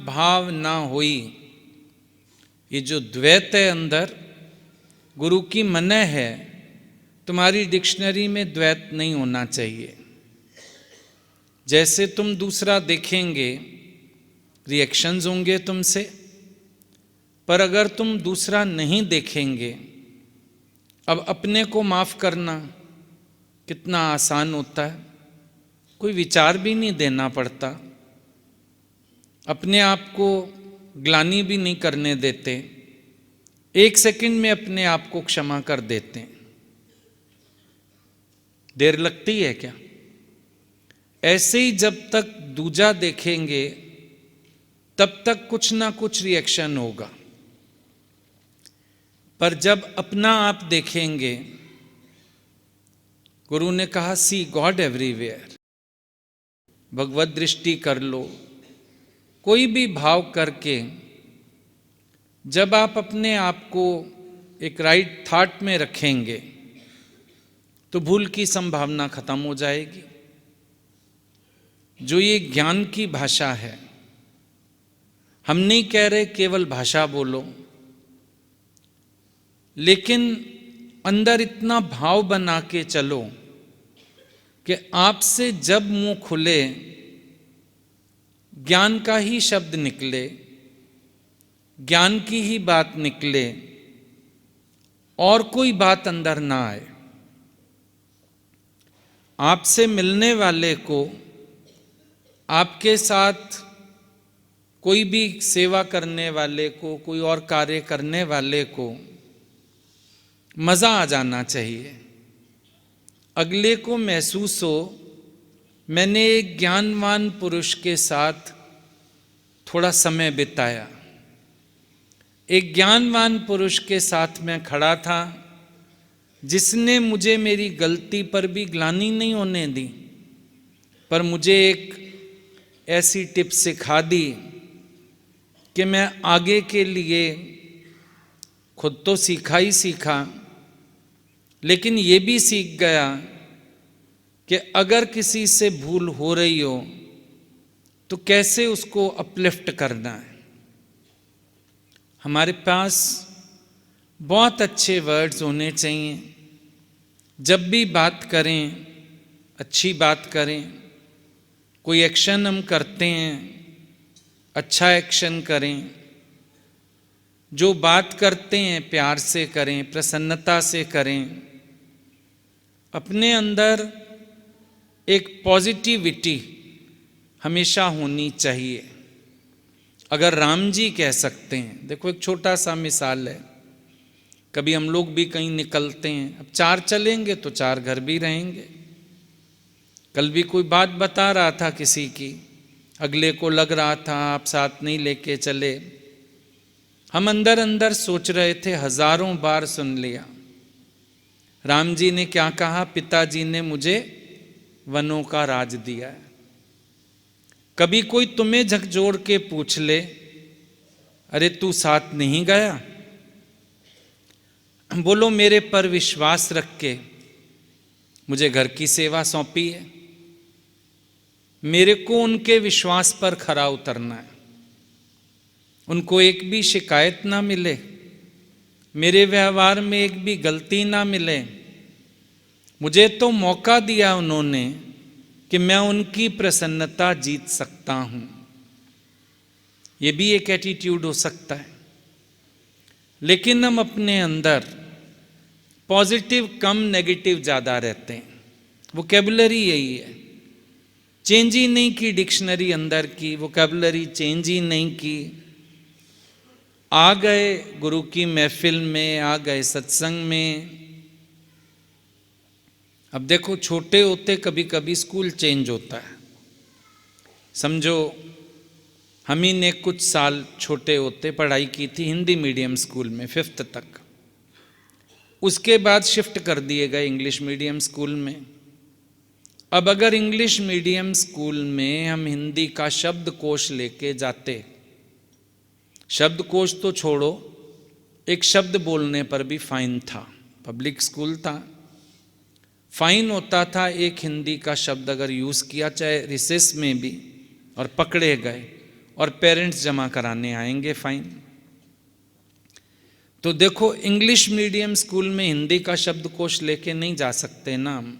भाव ना होई। ये जो द्वैत है अंदर, गुरु की मना है, तुम्हारी डिक्शनरी में द्वैत नहीं होना चाहिए। जैसे तुम दूसरा देखेंगे रिएक्शंस होंगे तुमसे, पर अगर तुम दूसरा नहीं देखेंगे, अब अपने को माफ़ करना कितना आसान होता है, कोई विचार भी नहीं देना पड़ता, अपने आप को ग्लानि भी नहीं करने देते, एक सेकंड में अपने आप को क्षमा कर देते हैं। देर लगती है क्या? ऐसे ही जब तक दूजा देखेंगे तब तक कुछ ना कुछ रिएक्शन होगा, पर जब अपना आप देखेंगे, गुरु ने कहा सी गॉड एवरीवेयर, भगवत दृष्टि कर लो। कोई भी भाव करके जब आप अपने आप को एक राइट थॉट में रखेंगे तो भूल की संभावना खत्म हो जाएगी। जो ये ज्ञान की भाषा है, हम नहीं कह रहे केवल भाषा बोलो, लेकिन अंदर इतना भाव बना के चलो कि आपसे जब मुंह खुले ज्ञान का ही शब्द निकले, ज्ञान की ही बात निकले, और कोई बात अंदर ना आए। आपसे मिलने वाले को, आपके साथ कोई भी सेवा करने वाले को, कोई और कार्य करने वाले को मज़ा आ जाना चाहिए। अगले को महसूस हो मैंने एक ज्ञानवान पुरुष के साथ थोड़ा समय बिताया, एक ज्ञानवान पुरुष के साथ मैं खड़ा था जिसने मुझे मेरी गलती पर भी ग्लानि नहीं होने दी, पर मुझे एक ऐसी टिप सिखा दी कि मैं आगे के लिए खुद तो सीखा ही सीखा, लेकिन ये भी सीख गया कि अगर किसी से भूल हो रही हो तो कैसे उसको अपलिफ्ट करना है। हमारे पास बहुत अच्छे वर्ड्स होने चाहिए। जब भी बात करें, अच्छी बात करें। कोई एक्शन हम करते हैं, अच्छा एक्शन करें। जो बात करते हैं प्यार से करें, प्रसन्नता से करें। अपने अंदर एक पॉजिटिविटी हमेशा होनी चाहिए। अगर राम जी कह सकते हैं, देखो एक छोटा सा मिसाल है, कभी हम लोग भी कहीं निकलते हैं, अब 4 चलेंगे तो 4 घर भी रहेंगे। कल भी कोई बात बता रहा था किसी की, अगले को लग रहा था आप साथ नहीं लेके चले। हम अंदर अंदर सोच रहे थे, हजारों बार सुन लिया। राम जी ने क्या कहा, पिताजी ने मुझे वनों का राज दिया है। कभी कोई तुम्हें झकझोर के पूछ ले, अरे तू साथ नहीं गया? बोलो मेरे पर विश्वास रख के मुझे घर की सेवा सौंपी है, मेरे को उनके विश्वास पर खरा उतरना है। उनको एक भी शिकायत ना मिले, मेरे व्यवहार में एक भी गलती ना मिले। मुझे तो मौका दिया उन्होंने कि मैं उनकी प्रसन्नता जीत सकता हूं। ये भी एक एटीट्यूड हो सकता है। लेकिन हम अपने अंदर पॉजिटिव कम, नेगेटिव ज़्यादा रहते हैं। वोकैबुलरी यही है, चेंज ही नहीं की डिक्शनरी अंदर की, वोकैबुलरी चेंज ही नहीं की। आ गए गुरु की महफिल में, आ गए सत्संग में। अब देखो छोटे होते कभी कभी स्कूल चेंज होता है। समझो हम ही ने कुछ साल छोटे होते पढ़ाई की थी हिंदी मीडियम स्कूल में 5th तक। उसके बाद शिफ्ट कर दिए गए इंग्लिश मीडियम स्कूल में। अब अगर इंग्लिश मीडियम स्कूल में हम हिंदी का शब्दकोश लेके जाते, शब्दकोश तो छोड़ो, एक शब्द बोलने पर भी फाइन था। पब्लिक स्कूल था, फाइन होता था एक हिंदी का शब्द अगर यूज़ किया, चाहे रिसेस में भी, और पकड़े गए और पेरेंट्स जमा कराने आएंगे फाइन। तो देखो इंग्लिश मीडियम स्कूल में हिंदी का शब्दकोश लेके नहीं जा सकते ना हम।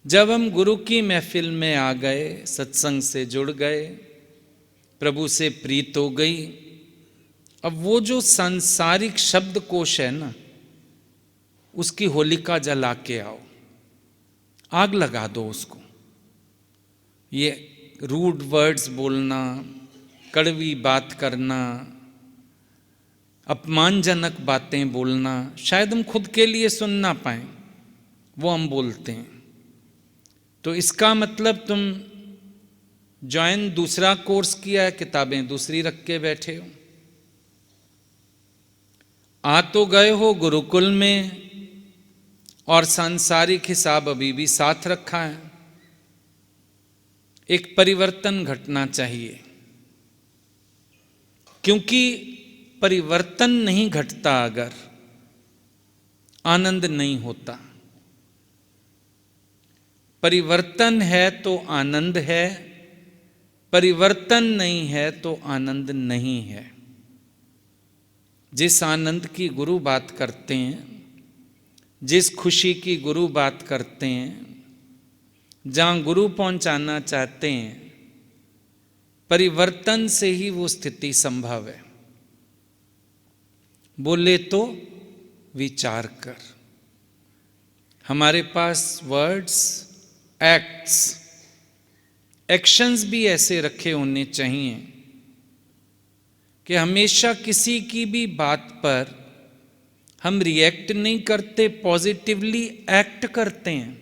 जब हम गुरु की महफिल में आ गए, सत्संग से जुड़ गए, प्रभु से प्रीत हो गई, अब वो जो सांसारिक शब्दकोश है ना, उसकी होलिका जला के आओ, आग लगा दो उसको। ये रूड वर्ड्स बोलना, कड़वी बात करना, अपमानजनक बातें बोलना, शायद हम खुद के लिए सुन ना पाए, वो हम बोलते हैं। तो इसका मतलब तुम ज्वाइन दूसरा कोर्स किया है, किताबें दूसरी रख के बैठे हो। आ तो गए हो गुरुकुल में और सांसारिक हिसाब अभी भी साथ रखा है। एक परिवर्तन घटना चाहिए, क्योंकि परिवर्तन नहीं घटता अगर, आनंद नहीं होता। परिवर्तन है तो आनंद है, परिवर्तन नहीं है तो आनंद नहीं है। जिस आनंद की गुरु बात करते हैं, जिस खुशी की गुरु बात करते हैं, जहाँ गुरु पहुँचाना चाहते हैं, परिवर्तन से ही वो स्थिति संभव है। बोले तो विचार कर। हमारे पास वर्ड्स, एक्ट्स, एक्शंस भी ऐसे रखे होने चाहिए कि हमेशा किसी की भी बात पर हम रिएक्ट नहीं करते, पॉजिटिवली एक्ट करते हैं।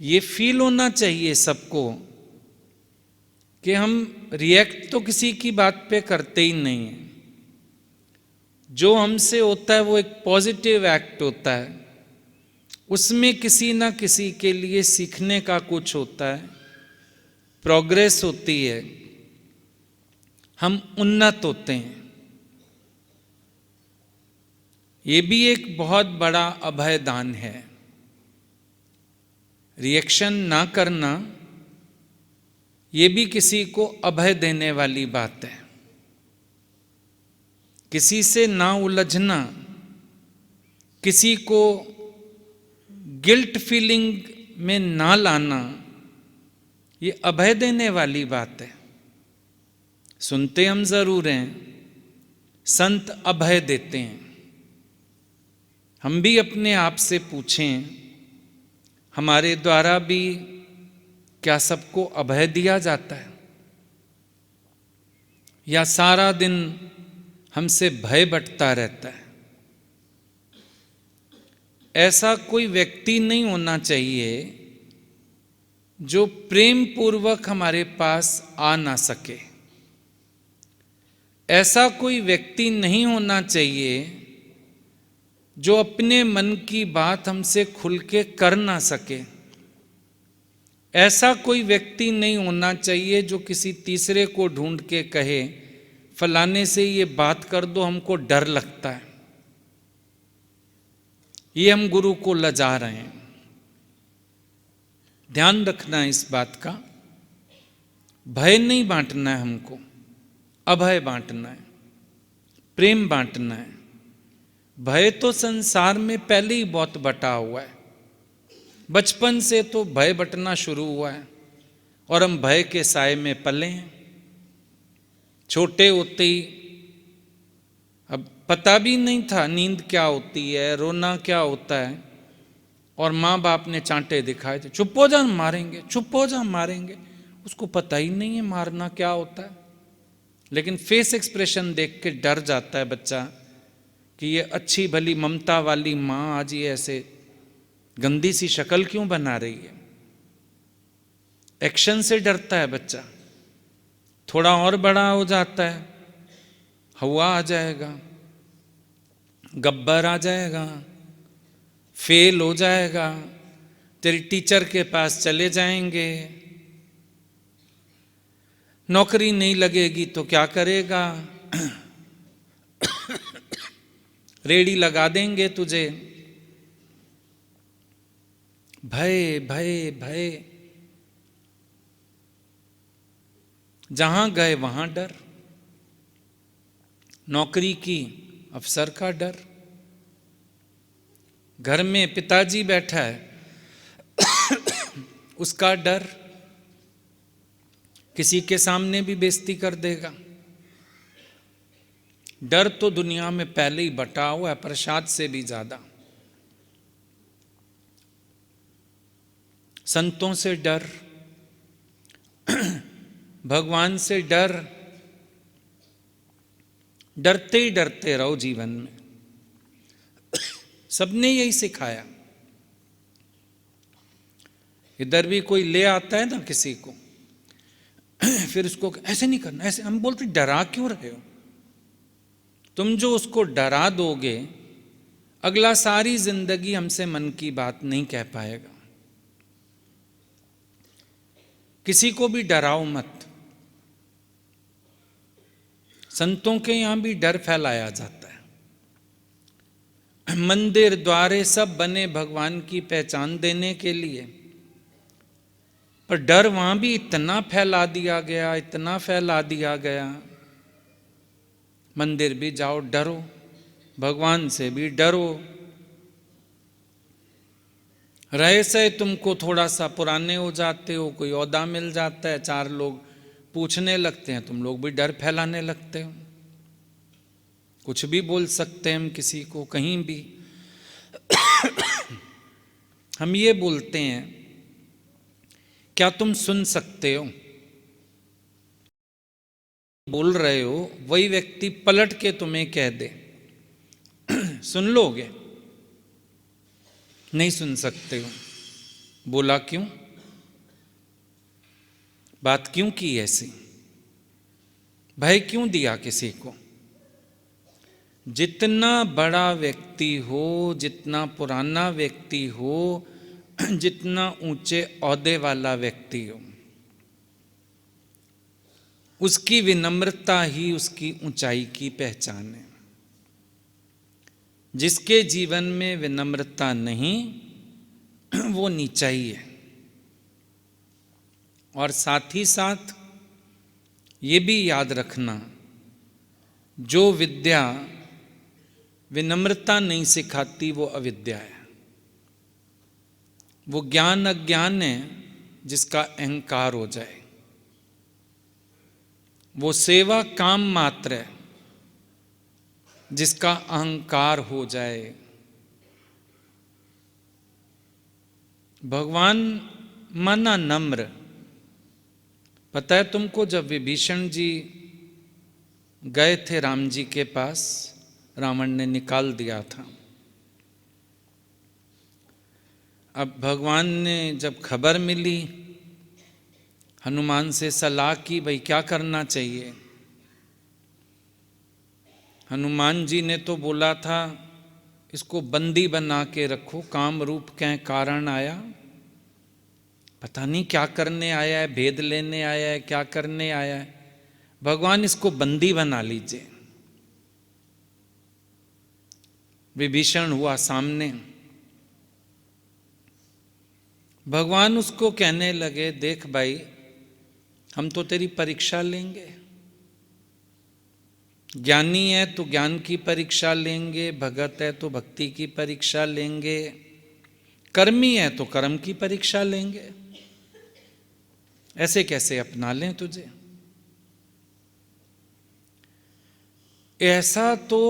ये फील होना चाहिए सबको कि हम रिएक्ट तो किसी की बात पे करते ही नहीं हैं। जो हमसे होता है वो एक पॉजिटिव एक्ट होता है, उसमें किसी ना किसी के लिए सीखने का कुछ होता है, प्रोग्रेस होती है। हम उन्नत होते हैं। ये भी एक बहुत बड़ा अभय दान है। रिएक्शन ना करना, ये भी किसी को अभय देने वाली बात है। किसी से ना उलझना, किसी को गिल्ट फीलिंग में ना लाना, ये अभय देने वाली बात है। सुनते हम जरूर हैं, संत अभय देते हैं। हम भी अपने आप से पूछें, हमारे द्वारा भी क्या सबको अभय दिया जाता है, या सारा दिन हमसे भय बटता रहता है? ऐसा कोई व्यक्ति नहीं होना चाहिए जो प्रेम पूर्वक हमारे पास आ ना सके। ऐसा कोई व्यक्ति नहीं होना चाहिए जो अपने मन की बात हमसे खुल के कर ना सके। ऐसा कोई व्यक्ति नहीं होना चाहिए जो किसी तीसरे को ढूंढ के कहे, फलाने से ये बात कर दो, हमको डर लगता है। ये हम गुरु को लजा रहे हैं। ध्यान रखना है इस बात का। भय नहीं बांटना है हमको, अभय बांटना है, प्रेम बांटना है। भय तो संसार में पहले ही बहुत बटा हुआ है। बचपन से तो भय बटना शुरू हुआ है और हम भय के साए में पले हैं। छोटे होते ही अब पता भी नहीं था नींद क्या होती है, रोना क्या होता है, और माँ बाप ने चांटे दिखाए थे, चुप हो जा मारेंगे, चुप हो जा मारेंगे। उसको पता ही नहीं है मारना क्या होता है, लेकिन फेस एक्सप्रेशन देख के डर जाता है बच्चा कि ये अच्छी भली ममता वाली माँ आज ये ऐसे गंदी सी शक्ल क्यों बना रही है। एक्शन से डरता है बच्चा। थोड़ा और बड़ा हो जाता है, हवा आ जाएगा, गब्बर आ जाएगा, फेल हो जाएगा, तेरी टीचर के पास चले जाएंगे, नौकरी नहीं लगेगी तो क्या करेगा, रेडी लगा देंगे तुझे। भय भय भय, जहां गए वहां डर। नौकरी की, अफसर का डर। घर में पिताजी बैठा है उसका डर, किसी के सामने भी बेइज्जती कर देगा। डर तो दुनिया में पहले ही बटा हुआ है, प्रसाद से भी ज्यादा। संतों से डर, भगवान से डर। डरते ही डरते रहो जीवन में। सबने यही सिखाया। इधर भी कोई ले आता है ना किसी को, फिर उसको ऐसे नहीं करना, ऐसे। हम बोलते डरा क्यों रहे हो? तुम जो उसको डरा दोगे, अगला सारी जिंदगी हमसे मन की बात नहीं कह पाएगा। किसी को भी डराओ मत। संतों के यहां भी डर फैलाया जाता है। मंदिर द्वारे सब बने भगवान की पहचान देने के लिए, पर डर वहां भी इतना फैला दिया गया, इतना फैला दिया गया। मंदिर भी जाओ डरो, भगवान से भी डरो। रहे से तुमको थोड़ा सा पुराने हो जाते हो, कोई ओहदा मिल जाता है, चार लोग पूछने लगते हैं, तुम लोग भी डर फैलाने लगते हो। कुछ भी बोल सकते हैं हम किसी को, कहीं भी। हम ये बोलते हैं, क्या तुम सुन सकते हो? बोल रहे हो, वही व्यक्ति पलट के तुम्हें कह दे, सुन लोगे? नहीं सुन सकते हो। बोला क्यों? बात क्यों की ऐसी? भय क्यों दिया किसी को? जितना बड़ा व्यक्ति हो, जितना पुराना व्यक्ति हो, जितना ऊंचे ओहदे वाला व्यक्ति हो, उसकी विनम्रता ही उसकी ऊंचाई की पहचान है। जिसके जीवन में विनम्रता नहीं, वो नीचा ही है। और साथ ही साथ ये भी याद रखना, जो विद्या विनम्रता नहीं सिखाती वो अविद्या है। वो ज्ञान अज्ञान है जिसका अहंकार हो जाए। वो सेवा काम मात्र है जिसका अहंकार हो जाए। भगवान माना नम्र। पता है तुमको, जब विभीषण जी गए थे राम जी के पास, रावण ने निकाल दिया था। अब भगवान ने जब खबर मिली, हनुमान से सलाह की, भाई क्या करना चाहिए। हनुमान जी ने तो बोला था इसको बंदी बना के रखो, काम रूप के कारण आया, पता नहीं क्या करने आया है, भेद लेने आया है, क्या करने आया है। भगवान इसको बंदी बना लीजिए। विभीषण हुआ सामने। भगवान उसको कहने लगे, देख भाई, हम तो तेरी परीक्षा लेंगे। ज्ञानी है तो ज्ञान की परीक्षा लेंगे, भगत है तो भक्ति की परीक्षा लेंगे, कर्मी है तो कर्म की परीक्षा लेंगे। ऐसे कैसे अपना लें तुझे। ऐसा तो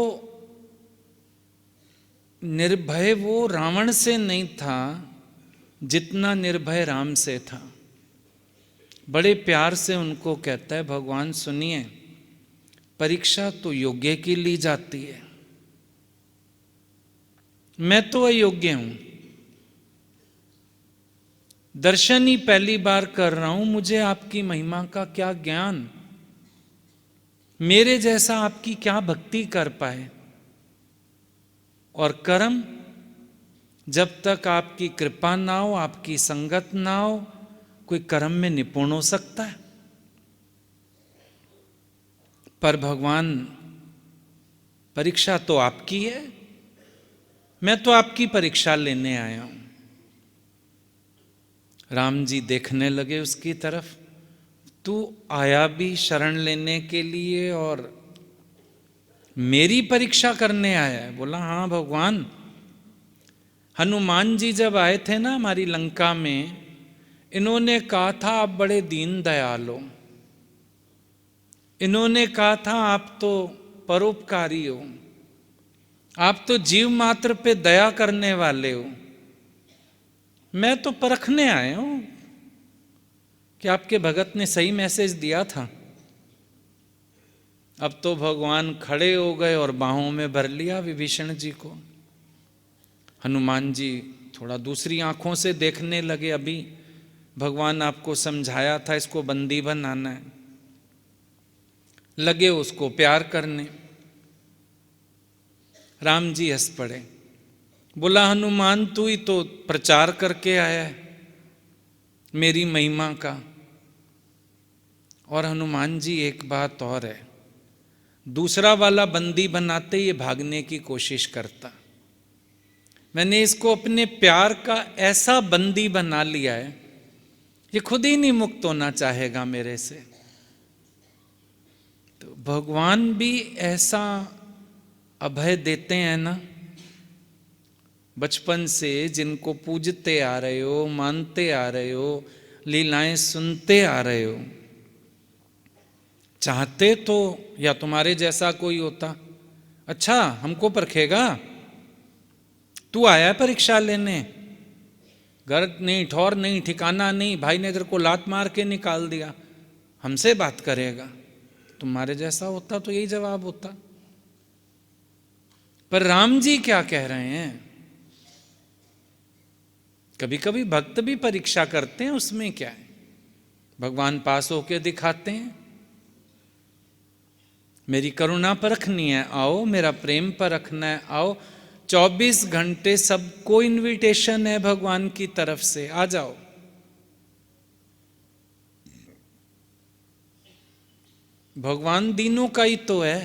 निर्भय वो रावण से नहीं था जितना निर्भय राम से था। बड़े प्यार से उनको कहता है, भगवान सुनिए, परीक्षा तो योग्य की ली जाती है, मैं तो अयोग्य हूं, दर्शन ही पहली बार कर रहा हूं, मुझे आपकी महिमा का क्या ज्ञान, मेरे जैसा आपकी क्या भक्ति कर पाए। और कर्म, जब तक आपकी कृपा ना हो, आपकी संगत ना हो, कोई कर्म में निपुण हो सकता है। पर भगवान, परीक्षा तो आपकी है, मैं तो आपकी परीक्षा लेने आया हूं। राम जी देखने लगे उसकी तरफ, तू आया भी शरण लेने के लिए और मेरी परीक्षा करने आया है। बोला, हाँ भगवान, हनुमान जी जब आए थे ना हमारी लंका में, इन्होंने कहा था आप बड़े दीन दयाल हो, इन्होंने कहा था आप तो परोपकारी हो, आप तो जीव मात्र पे दया करने वाले हो। मैं तो परखने आया हूं कि आपके भगत ने सही मैसेज दिया था। अब तो भगवान खड़े हो गए और बाहों में भर लिया विभीषण जी को। हनुमान जी थोड़ा दूसरी आंखों से देखने लगे, अभी भगवान आपको समझाया था इसको बंदी बनाना है। लगे उसको प्यार करने। राम जी हंस पड़े। बोला, हनुमान तू ही तो प्रचार करके आया है मेरी महिमा का। और हनुमान जी एक बात और है, दूसरा वाला बंदी बनाते ये भागने की कोशिश करता, मैंने इसको अपने प्यार का ऐसा बंदी बना लिया है, ये खुद ही नहीं मुक्त होना चाहेगा मेरे से। तो भगवान भी ऐसा अभय देते हैं ना, बचपन से जिनको पूजते आ रहे हो, मानते आ रहे हो, लीलाएं सुनते आ रहे हो। चाहते तो या तुम्हारे जैसा कोई होता, अच्छा हमको परखेगा, तू आया है परीक्षा लेने, घर नहीं, ठौर नहीं, ठिकाना नहीं, भाई ने तेरे को लात मार के निकाल दिया, हमसे बात करेगा। तुम्हारे जैसा होता तो यही जवाब होता। पर राम जी क्या कह रहे हैं, कभी कभी भक्त भी परीक्षा करते हैं, उसमें क्या है, भगवान पास होके दिखाते हैं, मेरी करुणा परखनी है आओ, मेरा प्रेम परखना है आओ। 24 घंटे सबको इनविटेशन है भगवान की तरफ से, आ जाओ। भगवान दीनों का ही तो है,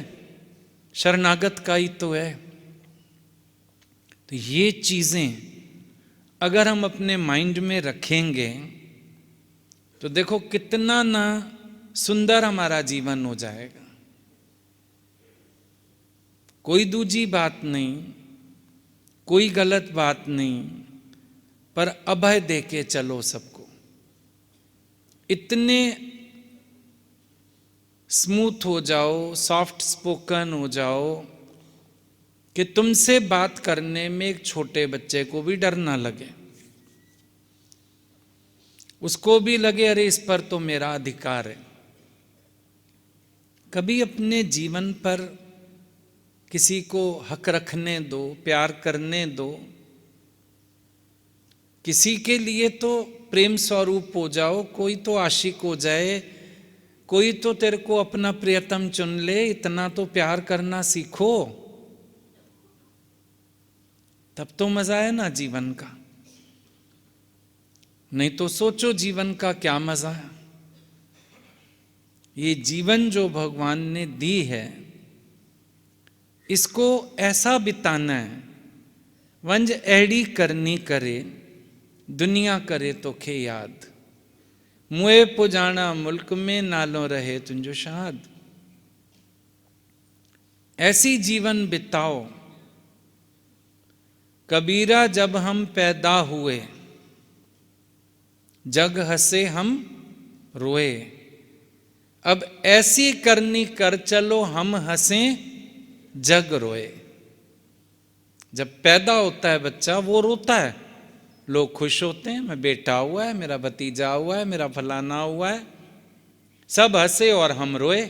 शरणागत का ही तो है। तो ये चीजें अगर हम अपने माइंड में रखेंगे तो देखो कितना ना सुंदर हमारा जीवन हो जाएगा। कोई दूजी बात नहीं, कोई गलत बात नहीं, पर अभय देके चलो सबको। इतने स्मूथ हो जाओ, सॉफ्ट स्पोकन हो जाओ कि तुमसे बात करने में एक छोटे बच्चे को भी डर ना लगे, उसको भी लगे अरे इस पर तो मेरा अधिकार है। कभी अपने जीवन पर किसी को हक रखने दो, प्यार करने दो। किसी के लिए तो प्रेम स्वरूप हो जाओ, कोई तो आशिक हो जाए, कोई तो तेरे को अपना प्रियतम चुन ले, इतना तो प्यार करना सीखो, तब तो मजा है ना जीवन का। नहीं तो सोचो जीवन का क्या मजा है। ये जीवन जो भगवान ने दी है, इसको ऐसा बिताना है, वंज एड़ी करनी करे, दुनिया करे तो खे याद, मुए पुजाना मुल्क में नालों रहे तुंजो शाद। ऐसी जीवन बिताओ। कबीरा जब हम पैदा हुए, जग हंसे हम रोए, अब ऐसी करनी कर चलो हम हंसें जग रोए। जब पैदा होता है बच्चा वो रोता है, लोग खुश होते हैं, मैं बेटा हुआ है, मेरा भतीजा हुआ है, मेरा फलाना हुआ है, सब हंसे और हम रोए।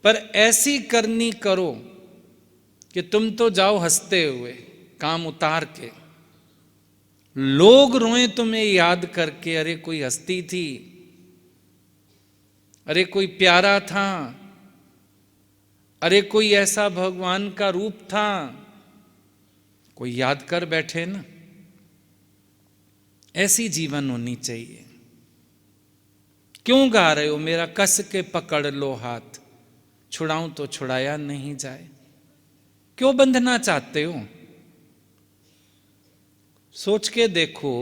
पर ऐसी करनी करो कि तुम तो जाओ हंसते हुए, काम उतार के, लोग रोएं तुम्हें याद करके, अरे कोई हस्ती थी, अरे कोई प्यारा था, अरे कोई ऐसा भगवान का रूप था, कोई याद कर बैठे ना। ऐसी जीवन होनी चाहिए। क्यों गा रहे हो मेरा कस के पकड़ लो हाथ, छुड़ाऊं तो छुड़ाया नहीं जाए, क्यों बंधना चाहते हो? सोच के देखो,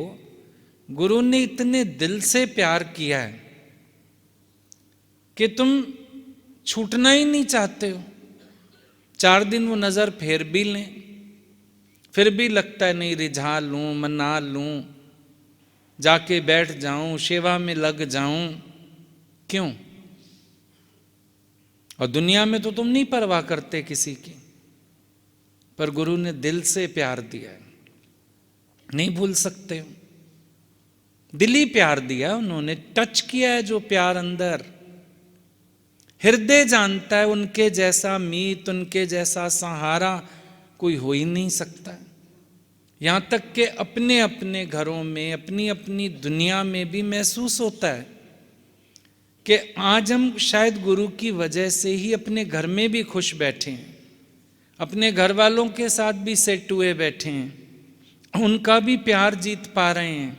गुरु ने इतने दिल से प्यार किया है कि तुम छूटना ही नहीं चाहते हो। 4 दिन वो नजर फेर भी लें, फिर भी लगता है नहीं, रिझा लूं, मना लूं, जाके बैठ जाऊं, सेवा में लग जाऊं। क्यों? और दुनिया में तो तुम नहीं परवाह करते किसी की, पर गुरु ने दिल से प्यार दिया है, नहीं भूल सकते हो। दिली प्यार दिया उन्होंने, टच किया है जो प्यार अंदर। हृदय जानता है उनके जैसा मीत, उनके जैसा सहारा कोई हो ही नहीं सकता। यहां तक कि अपने अपने घरों में, अपनी अपनी दुनिया में भी महसूस होता है कि आज हम शायद गुरु की वजह से ही अपने घर में भी खुश बैठे हैं, अपने घर वालों के साथ भी सेट हुए बैठे हैं, उनका भी प्यार जीत पा रहे हैं।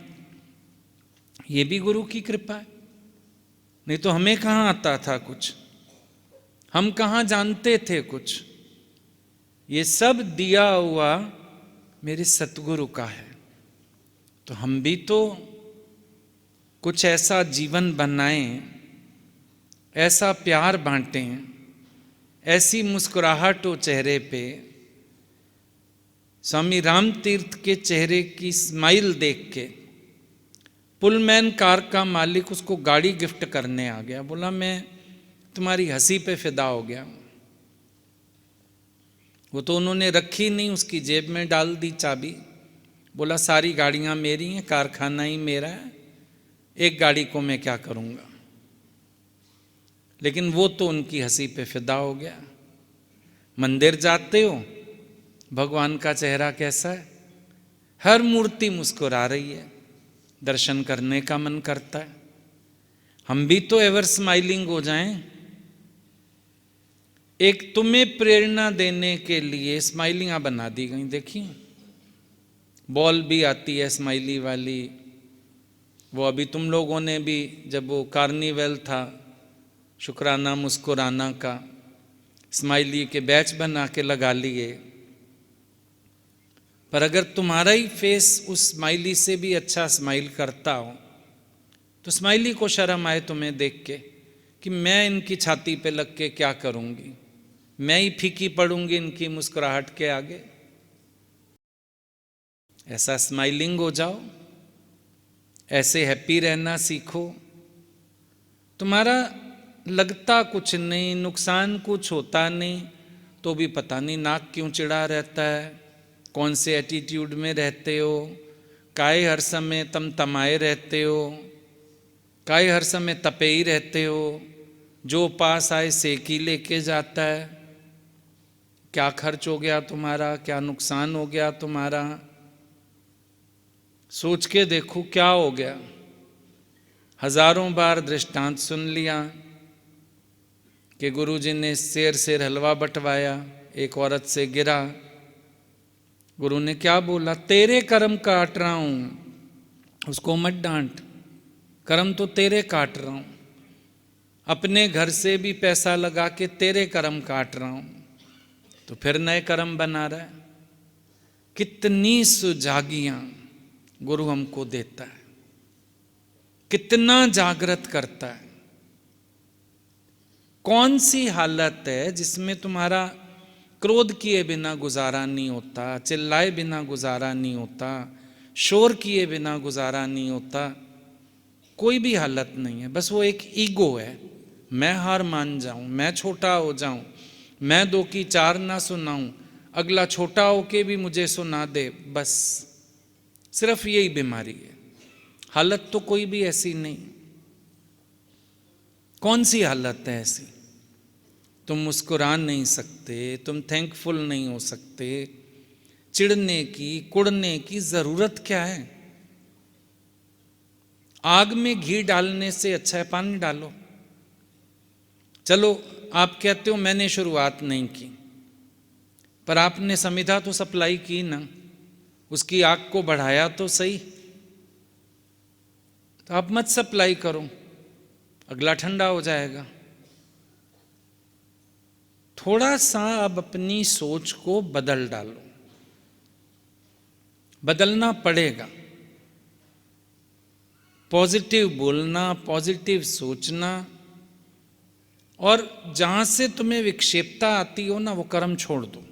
ये भी गुरु की कृपा है। नहीं तो हमें कहाँ आता था कुछ, हम कहाँ जानते थे कुछ। ये सब दिया हुआ मेरे सतगुरु का है। तो हम भी तो कुछ ऐसा जीवन बनाएं, ऐसा प्यार बांटें, ऐसी मुस्कुराहट हो चेहरे पे। स्वामी राम तीर्थ के चेहरे की स्माइल देख के पुलमैन कार का मालिक उसको गाड़ी गिफ्ट करने आ गया, बोला मैं तुम्हारी हंसी पे फिदा हो गया। वो तो उन्होंने रखी नहीं, उसकी जेब में डाल दी चाबी, बोला सारी गाड़ियां मेरी हैं, कारखाना ही मेरा है, एक गाड़ी को मैं क्या करूंगा। लेकिन वो तो उनकी हंसी पे फिदा हो गया। मंदिर जाते हो, भगवान का चेहरा कैसा है, हर मूर्ति मुस्कुरा रही है, दर्शन करने का मन करता है। हम भी तो एवर स्माइलिंग हो जाएं। एक तुम्हें प्रेरणा देने के लिए स्माइलिंग बना दी गई। देखिए बॉल भी आती है स्माइली वाली। वो अभी तुम लोगों ने भी, जब वो कार्निवल था शुक्राना मुस्कुराना का, स्माइली के बैच बना के लगा लिए। पर अगर तुम्हारा ही फेस उस स्माइली से भी अच्छा स्माइल करता हो तो स्माइली को शर्म आए तुम्हें देख के कि मैं इनकी छाती पे लग के क्या करूंगी, मैं ही फीकी पड़ूंगी इनकी मुस्कुराहट के आगे। ऐसा स्माइलिंग हो जाओ, ऐसे हैप्पी रहना सीखो। तुम्हारा लगता कुछ नहीं, नुकसान कुछ होता नहीं, तो भी पता नहीं नाक क्यों चिढ़ा रहता है, कौन से एटीट्यूड में रहते हो, काहे हर समय तमाए रहते हो, काहे हर समय तपे ही रहते हो, जो पास आए सेकी लेके जाता है। क्या खर्च हो गया तुम्हारा, क्या नुकसान हो गया तुम्हारा, सोच के देखो क्या हो गया। हजारों बार दृष्टांत सुन लिया कि गुरुजी ने शेर से हलवा बंटवाया, एक औरत से गिरा, गुरु ने क्या बोला, तेरे कर्म काट रहा हूं, उसको मत डांट, कर्म तो तेरे काट रहा हूं, अपने घर से भी पैसा लगा के तेरे कर्म काट रहा हूं, तो फिर नए कर्म बना रहा है। कितनी सुजागियां गुरु हमको देता है, कितना जागृत करता है। कौन सी हालत है जिसमें तुम्हारा क्रोध किए बिना गुजारा नहीं होता, चिल्लाए बिना गुजारा नहीं होता, शोर किए बिना गुजारा नहीं होता। कोई भी हालत नहीं है, बस वो एक ईगो है, मैं हार मान जाऊं, मैं छोटा हो जाऊं, मैं दो की चार ना सुनाऊं, अगला छोटा होके भी मुझे सुना दे, बस सिर्फ यही बीमारी है। हालत तो कोई भी ऐसी नहीं। कौन सी हालत है ऐसी? तुम मुस्कुरा नहीं सकते, तुम थैंकफुल नहीं हो सकते, चिढ़ने की कुड़ने की जरूरत क्या है? आग में घी डालने से अच्छा है पानी डालो। चलो आप कहते हो मैंने शुरुआत नहीं की, पर आपने समिधा तो सप्लाई की ना, उसकी आग को बढ़ाया तो सही। तो आप मत सप्लाई करो, अगला ठंडा हो जाएगा। थोड़ा सा अब अपनी सोच को बदल डालो, बदलना पड़ेगा। पॉजिटिव बोलना, पॉजिटिव सोचना, और जहां से तुम्हें विक्षेपता आती हो ना, वो कर्म छोड़ दो।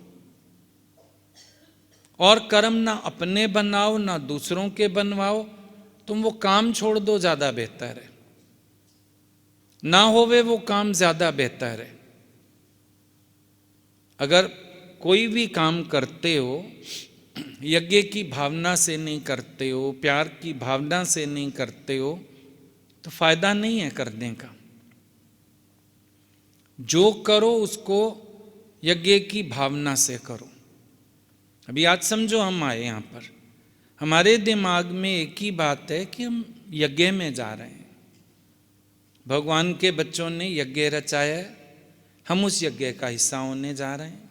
और कर्म ना अपने बनाओ ना दूसरों के बनवाओ, तुम वो काम छोड़ दो, ज्यादा बेहतर है। ना होवे वो काम ज्यादा बेहतर है। अगर कोई भी काम करते हो, यज्ञ की भावना से नहीं करते हो, प्यार की भावना से नहीं करते हो, तो फायदा नहीं है करने का। जो करो उसको यज्ञ की भावना से करो। अभी आज समझो हम आए यहाँ पर, हमारे दिमाग में एक ही बात है कि हम यज्ञ में जा रहे हैं, भगवान के बच्चों ने यज्ञ रचाया है, हम उस यज्ञ का हिस्सा होने जा रहे हैं।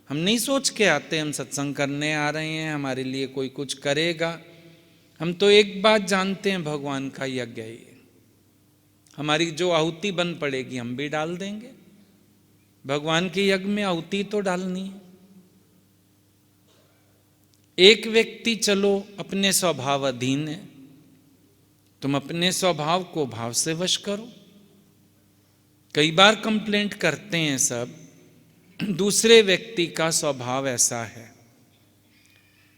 हम नहीं सोच के आते हम सत्संग करने आ रहे हैं, हमारे लिए कोई कुछ करेगा। हम तो एक बात जानते हैं, भगवान का यज्ञ है, हमारी जो आहुति बन पड़ेगी हम भी डाल देंगे। भगवान के यज्ञ में आहुति तो डालनी है। एक व्यक्ति चलो अपने स्वभाव अधीन है, तुम अपने स्वभाव को भाव से वश करो। कई बार कंप्लेंट करते हैं सब, दूसरे व्यक्ति का स्वभाव ऐसा है,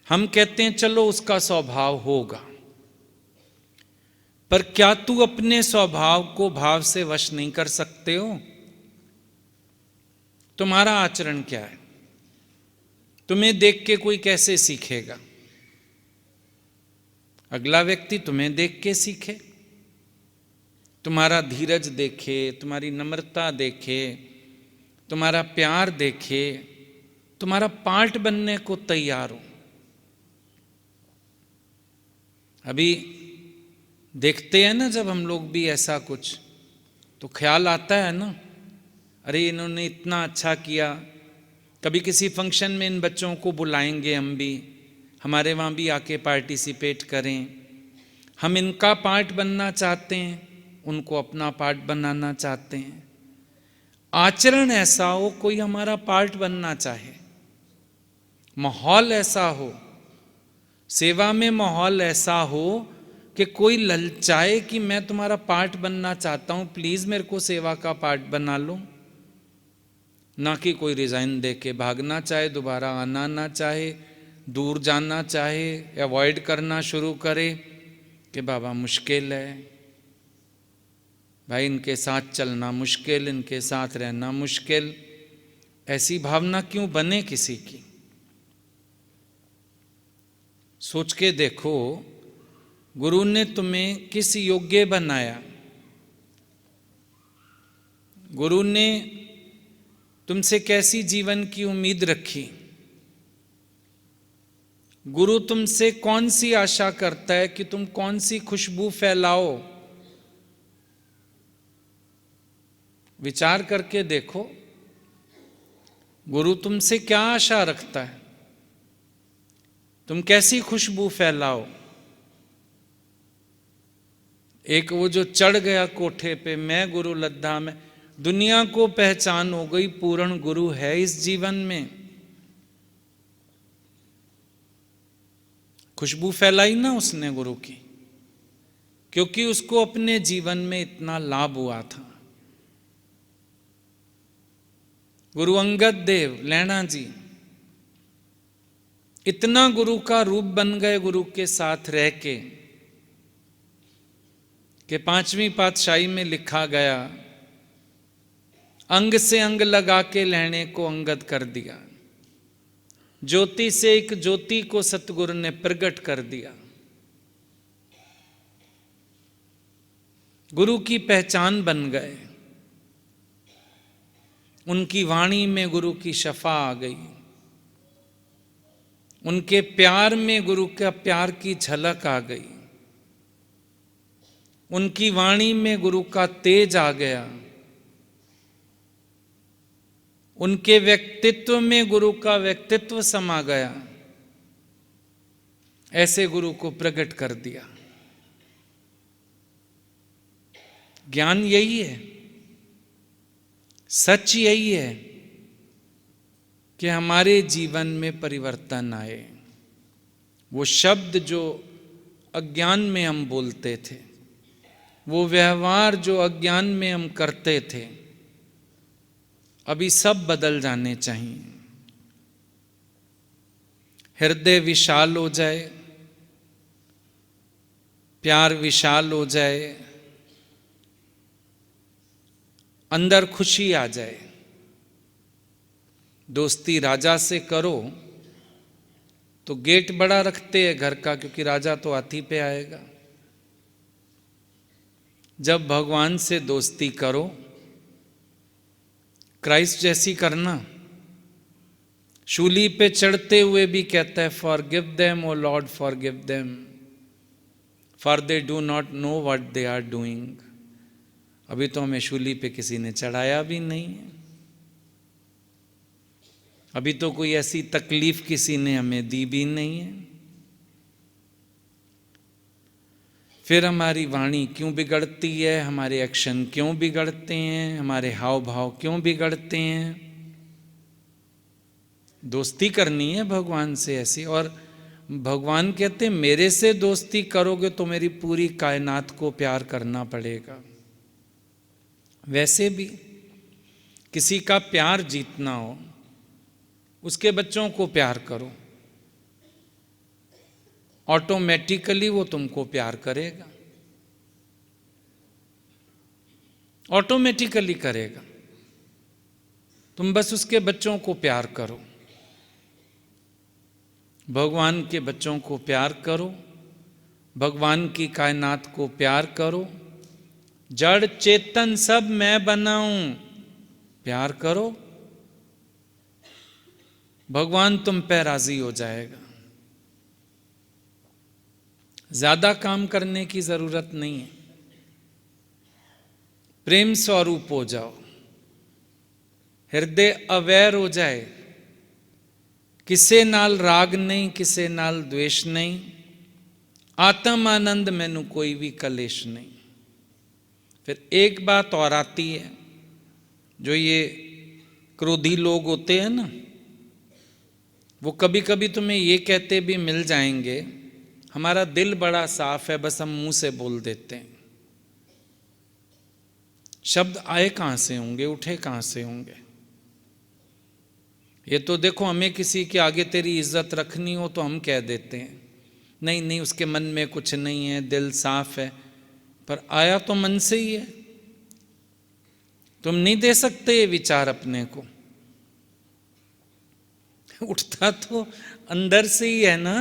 हम कहते हैं चलो उसका स्वभाव होगा, पर क्या तू अपने स्वभाव को भाव से वश नहीं कर सकते हो? तुम्हारा आचरण क्या है? तुम्हें देख के कोई कैसे सीखेगा? अगला व्यक्ति तुम्हें देख के सीखे, तुम्हारा धीरज देखे, तुम्हारी नम्रता देखे, तुम्हारा प्यार देखे, तुम्हारा पार्ट बनने को तैयार हो। अभी देखते हैं ना जब हम लोग भी ऐसा कुछ, तो ख्याल आता है ना, अरे इन्होंने इतना अच्छा किया, कभी किसी फंक्शन में इन बच्चों को बुलाएंगे, हम भी हमारे वहाँ भी आके पार्टिसिपेट करें, हम इनका पार्ट बनना चाहते हैं, उनको अपना पार्ट बनाना चाहते हैं। आचरण ऐसा हो कोई हमारा पार्ट बनना चाहे, माहौल ऐसा हो, सेवा में माहौल ऐसा हो कि कोई ललचाए कि मैं तुम्हारा पार्ट बनना चाहता हूं, प्लीज मेरे को सेवा का पार्ट बना लो। ना कि कोई रिजाइन दे के भागना चाहे, दोबारा आना ना चाहे, दूर जाना चाहे, अवॉइड करना शुरू करे कि बाबा मुश्किल है भाई, इनके साथ चलना मुश्किल, इनके साथ रहना मुश्किल। ऐसी भावना क्यों बने किसी की? सोच के देखो, गुरु ने तुम्हें किस योग्य बनाया? गुरु ने तुमसे कैसी जीवन की उम्मीद रखी? गुरु तुमसे कौन सी आशा करता है कि तुम कौन सी खुशबू फैलाओ? विचार करके देखो, गुरु तुमसे क्या आशा रखता है? तुम कैसी खुशबू फैलाओ? एक वो जो चढ़ गया कोठे पे, मैं गुरु लद्दा में, दुनिया को पहचान हो गई पूर्ण गुरु है इस जीवन में। खुशबू फैलाई ना उसने गुरु की, क्योंकि उसको अपने जीवन में इतना लाभ हुआ था। गुरु अंगद देव लैना जी इतना गुरु का रूप बन गए गुरु के साथ रह के कि 5वीं पातशाही में लिखा गया, अंग से अंग लगा के लेने को अंगद कर दिया, ज्योति से एक ज्योति को सतगुरु ने प्रकट कर दिया। गुरु की पहचान बन गए। उनकी वाणी में गुरु की शफा आ गई, उनके प्यार में गुरु का प्यार की झलक आ गई, उनकी वाणी में गुरु का तेज आ गया, उनके व्यक्तित्व में गुरु का व्यक्तित्व समा गया। ऐसे गुरु को प्रकट कर दिया। ज्ञान यही है, सच यही है कि हमारे जीवन में परिवर्तन आए। वो शब्द जो अज्ञान में हम बोलते थे, वो व्यवहार जो अज्ञान में हम करते थे, अभी सब बदल जाने चाहिए। हृदय विशाल हो जाए, प्यार विशाल हो जाए, अंदर खुशी आ जाए। दोस्ती राजा से करो तो गेट बड़ा रखते हैं घर का, क्योंकि राजा तो हाथी पे आएगा। जब भगवान से दोस्ती करो, क्राइस्ट जैसी करना। शूली पे चढ़ते हुए भी कहता है, forgive them O Lord, forgive them, for they do not know what they are doing. अभी तो हमें शूली पे किसी ने चढ़ाया भी नहीं है, अभी तो कोई ऐसी तकलीफ किसी ने हमें दी भी नहीं है। फिर हमारी वाणी क्यों बिगड़ती है, हमारे एक्शन क्यों बिगड़ते हैं, हमारे हाव भाव क्यों बिगड़ते हैं? दोस्ती करनी है भगवान से ऐसी, और भगवान कहते हैं मेरे से दोस्ती करोगे तो मेरी पूरी कायनात को प्यार करना पड़ेगा। वैसे भी किसी का प्यार जीतना हो, उसके बच्चों को प्यार करो, ऑटोमेटिकली वो तुमको प्यार करेगा, ऑटोमेटिकली करेगा। तुम बस उसके बच्चों को प्यार करो, भगवान के बच्चों को प्यार करो, भगवान की कायनात को प्यार करो। जड़ चेतन सब मैं बनाऊं, प्यार करो, भगवान तुम पे राजी हो जाएगा। ज्यादा काम करने की जरूरत नहीं है, प्रेम स्वरूप हो जाओ, हृदय अवेयर हो जाए, किसे नाल राग नहीं, किसे नाल द्वेष नहीं, आत्म आनंद मैनू कोई भी कलेश नहीं। फिर एक बात और आती है, जो ये क्रोधी लोग होते हैं ना, वो कभी कभी तुम्हें ये कहते भी मिल जाएंगे, हमारा दिल बड़ा साफ है, बस हम मुंह से बोल देते हैं। शब्द आए कहां से होंगे, उठे कहां से होंगे? ये तो देखो, हमें किसी के आगे तेरी इज्जत रखनी हो तो हम कह देते हैं, नहीं नहीं उसके मन में कुछ नहीं है, दिल साफ है, पर आया तो मन से ही है। तुम नहीं दे सकते ये विचार अपने को, उठता तो अंदर से ही है ना।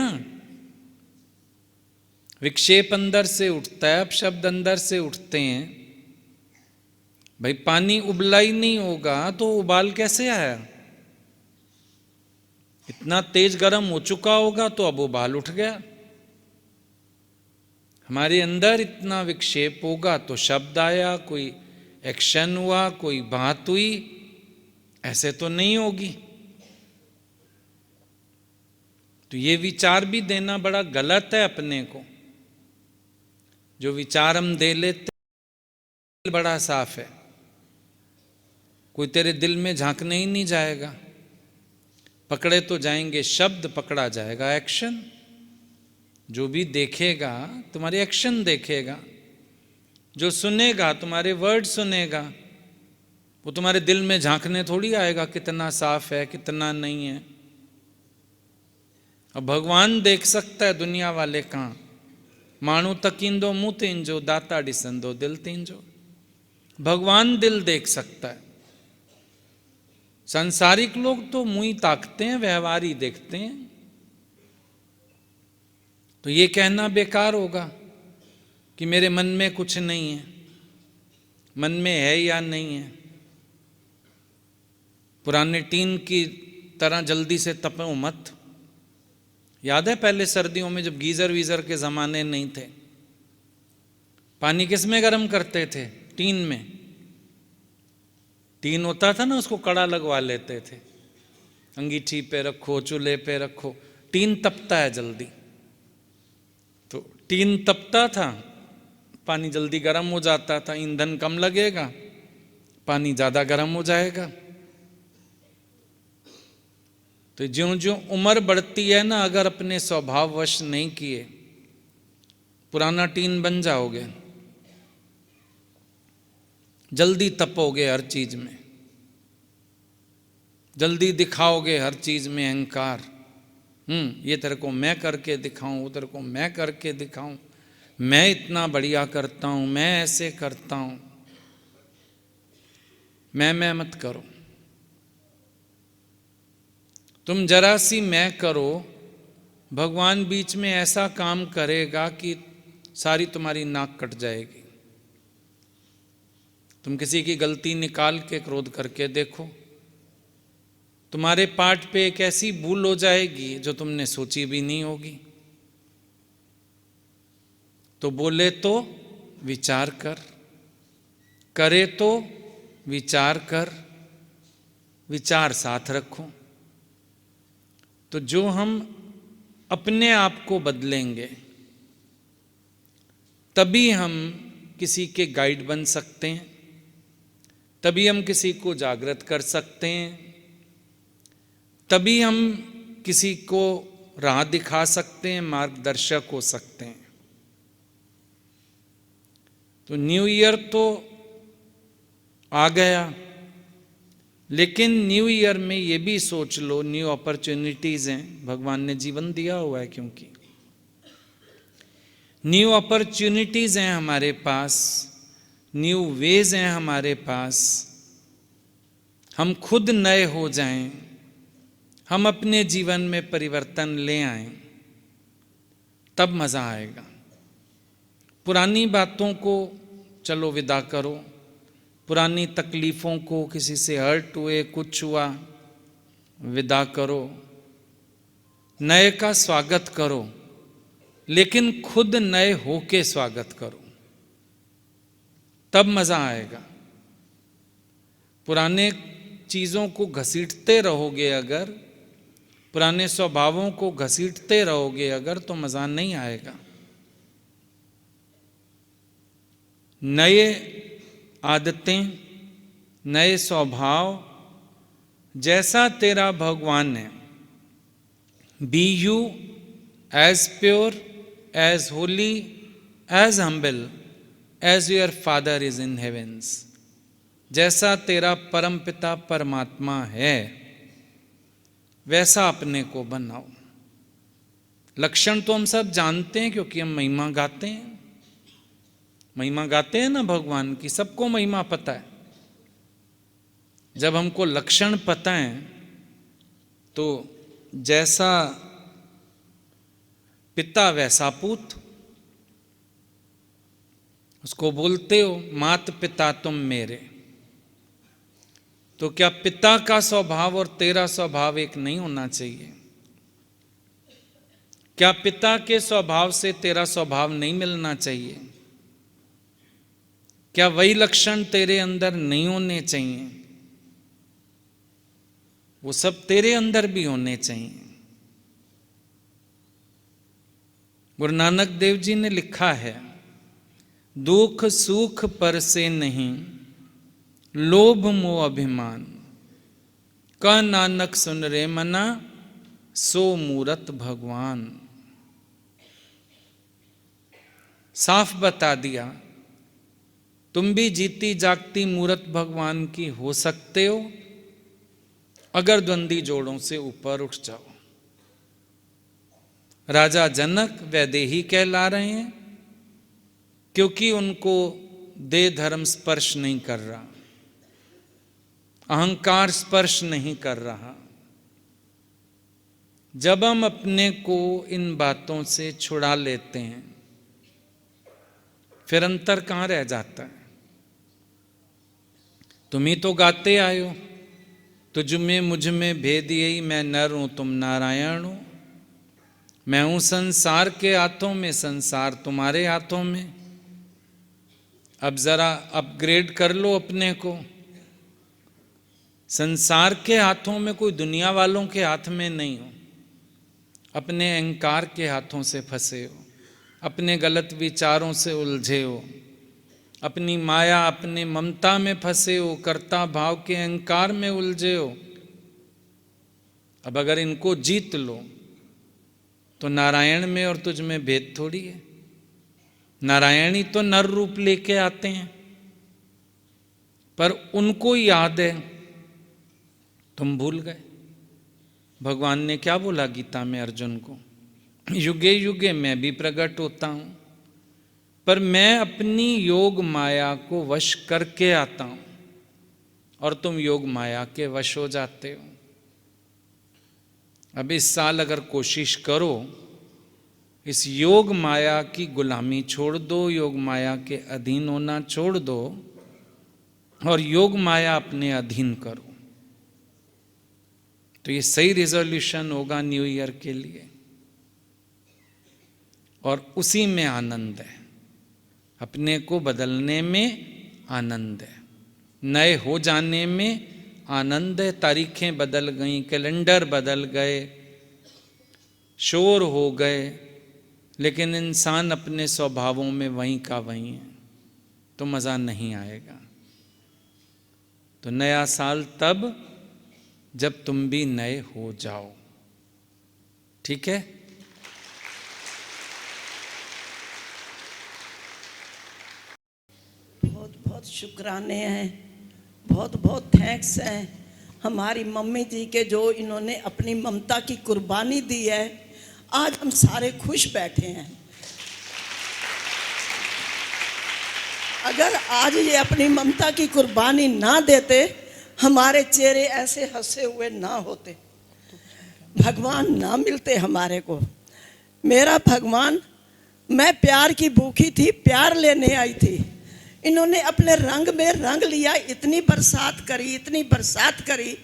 विक्षेप अंदर से उठता है, अब शब्द अंदर से उठते हैं। भाई पानी उबला ही नहीं होगा तो उबाल कैसे आया? इतना तेज गर्म हो चुका होगा तो अब उबाल उठ गया। हमारे अंदर इतना विक्षेप होगा तो शब्द आया, कोई एक्शन हुआ, कोई बात हुई, ऐसे तो नहीं होगी। तो ये विचार भी देना बड़ा गलत है अपने को। जो विचार हम दे लेते, बड़ा साफ है, कोई तेरे दिल में झांकने ही नहीं जाएगा। पकड़े तो जाएंगे शब्द, पकड़ा जाएगा एक्शन। जो भी देखेगा तुम्हारे एक्शन देखेगा, जो सुनेगा तुम्हारे वर्ड सुनेगा, वो तुम्हारे दिल में झांकने थोड़ी आएगा कितना साफ है कितना नहीं है। अब भगवान देख सकता है, दुनिया वाले कहाँ? मानू तकींदो मुंह तींजो, दाता डिसंदो दिल तींजो। भगवान दिल देख सकता है। सांसारिक लोग तो मुंह ही ताकते हैं, व्यवहार ही देखते हैं। तो ये कहना बेकार होगा कि मेरे मन में कुछ नहीं है। मन में है या नहीं है? पुराने टीन की तरह जल्दी से तपो मत। याद है पहले सर्दियों में जब गीजर वीजर के ज़माने नहीं थे, पानी किस में गर्म करते थे? टीन में। टीन होता था ना, उसको कड़ा लगवा लेते थे, अंगीठी पे रखो, चूल्हे पे रखो, टीन तपता है जल्दी। तो टीन तपता था, पानी जल्दी गर्म हो जाता था, ईंधन कम लगेगा, पानी ज़्यादा गर्म हो जाएगा। तो ज्यों ज्यों उम्र बढ़ती है ना, अगर अपने स्वभाववश नहीं किए, पुराना टीन बन जाओगे, जल्दी तपोगे हर चीज में, जल्दी दिखाओगे हर चीज में अहंकार। ये तेरे को मैं करके दिखाऊं, वो तेरे को मैं करके दिखाऊं, मैं इतना बढ़िया करता हूं, मैं ऐसे करता हूं। मैं मत करो। तुम जरा सी मैं करो, भगवान बीच में ऐसा काम करेगा कि सारी तुम्हारी नाक कट जाएगी। तुम किसी की गलती निकाल के क्रोध करके देखो, तुम्हारे पाठ पे एक ऐसी भूल हो जाएगी जो तुमने सोची भी नहीं होगी। तो बोले तो विचार कर, करे तो विचार कर, विचार साथ रखो। तो जो हम अपने आप को बदलेंगे, तभी हम किसी के गाइड बन सकते हैं, तभी हम किसी को जागृत कर सकते हैं, तभी हम किसी को राह दिखा सकते हैं, मार्गदर्शक हो सकते हैं। तो न्यू ईयर तो आ गया, लेकिन न्यू ईयर में ये भी सोच लो, न्यू अपॉर्चुनिटीज हैं, भगवान ने जीवन दिया हुआ है, क्योंकि न्यू अपॉर्चुनिटीज हैं हमारे पास, न्यू वेज हैं हमारे पास। हम खुद नए हो जाएं, हम अपने जीवन में परिवर्तन ले आएं, तब मजा आएगा। पुरानी बातों को चलो विदा करो, पुरानी तकलीफ़ों को, किसी से हर्ट हुए, कुछ हुआ, विदा करो। नए का स्वागत करो, लेकिन खुद नए होके स्वागत करो, तब मज़ा आएगा। पुराने चीज़ों को घसीटते रहोगे अगर, पुराने स्वभावों को घसीटते रहोगे अगर, तो मज़ा नहीं आएगा। नए आदतें, नए स्वभाव, जैसा तेरा भगवान है। Be you as pure, as holy, as humble as your father is in heavens. जैसा तेरा परम पिता परमात्मा है वैसा अपने को बनाओ। लक्षण तो हम सब जानते हैं क्योंकि हम महिमा गाते हैं। महिमा गाते हैं ना भगवान की, सबको महिमा पता है। जब हमको लक्षण पता है तो जैसा पिता वैसा पूत। उसको बोलते हो मात पिता तुम मेरे। तो क्या पिता का स्वभाव और तेरा स्वभाव एक नहीं होना चाहिए? क्या पिता के स्वभाव से तेरा स्वभाव नहीं मिलना चाहिए? क्या वही लक्षण तेरे अंदर नहीं होने चाहिए? वो सब तेरे अंदर भी होने चाहिए। गुरु नानक देव जी ने लिखा है, दुख सुख पर से नहीं, लोभ मोह अभिमान, का नानक सुन रे मना, सो मूरत भगवान। साफ बता दिया, तुम भी जीती जागती मूरत भगवान की हो सकते हो अगर द्वंद्वी जोड़ों से ऊपर उठ जाओ। राजा जनक वैदेही कहला रहे हैं क्योंकि उनको देह धर्म स्पर्श नहीं कर रहा, अहंकार स्पर्श नहीं कर रहा। जब हम अपने को इन बातों से छुड़ा लेते हैं फिर अंतर कहाँ रह जाता है? तुम ही तो गाते आए हो, तुझ में मुझ में भेद यही, मैं नर हूं तुम नारायण हो। मैं हूं संसार के हाथों में, संसार तुम्हारे हाथों में। अब जरा अपग्रेड कर लो अपने को। संसार के हाथों में, कोई दुनिया वालों के हाथ में नहीं हो। अपने अहंकार के हाथों से फंसे हो, अपने गलत विचारों से उलझे हो, अपनी माया अपने ममता में फंसे हो, कर्ता भाव के अहंकार में उलझे हो। अब अगर इनको जीत लो तो नारायण में और तुझ में भेद थोड़ी है। नारायण ही तो नर रूप लेके आते हैं, पर उनको याद है, तुम भूल गए। भगवान ने क्या बोला गीता में अर्जुन को? युगे युगे मैं भी प्रकट होता हूं, पर मैं अपनी योग माया को वश करके आता हूं और तुम योग माया के वश हो जाते हो। अब इस साल अगर कोशिश करो, इस योग माया की गुलामी छोड़ दो, योग माया के अधीन होना छोड़ दो और योग माया अपने अधीन करो, तो ये सही रिजोल्यूशन होगा न्यू ईयर के लिए। और उसी में आनंद है, अपने को बदलने में आनंद है, नए हो जाने में आनंद है। तारीखें बदल गई, कैलेंडर बदल गए, शोर हो गए, लेकिन इंसान अपने स्वभावों में वहीं का वहीं है, तो मज़ा नहीं आएगा। तो नया साल तब जब तुम भी नए हो जाओ, ठीक है? बहुत बहुत शुक्राने हैं, बहुत बहुत थैंक्स हैं हमारी मम्मी जी के, जो इन्होंने अपनी ममता की कुर्बानी दी है। आज हम सारे खुश बैठे हैं। अगर आज ये अपनी ममता की कुर्बानी ना देते, हमारे चेहरे ऐसे हंसे हुए ना होते, भगवान ना मिलते हमारे को। मेरा भगवान, मैं प्यार की भूखी थी, प्यार लेने आई थी। इन्होंने अपने रंग में रंग लिया, इतनी बरसात करी, इतनी बरसात करी,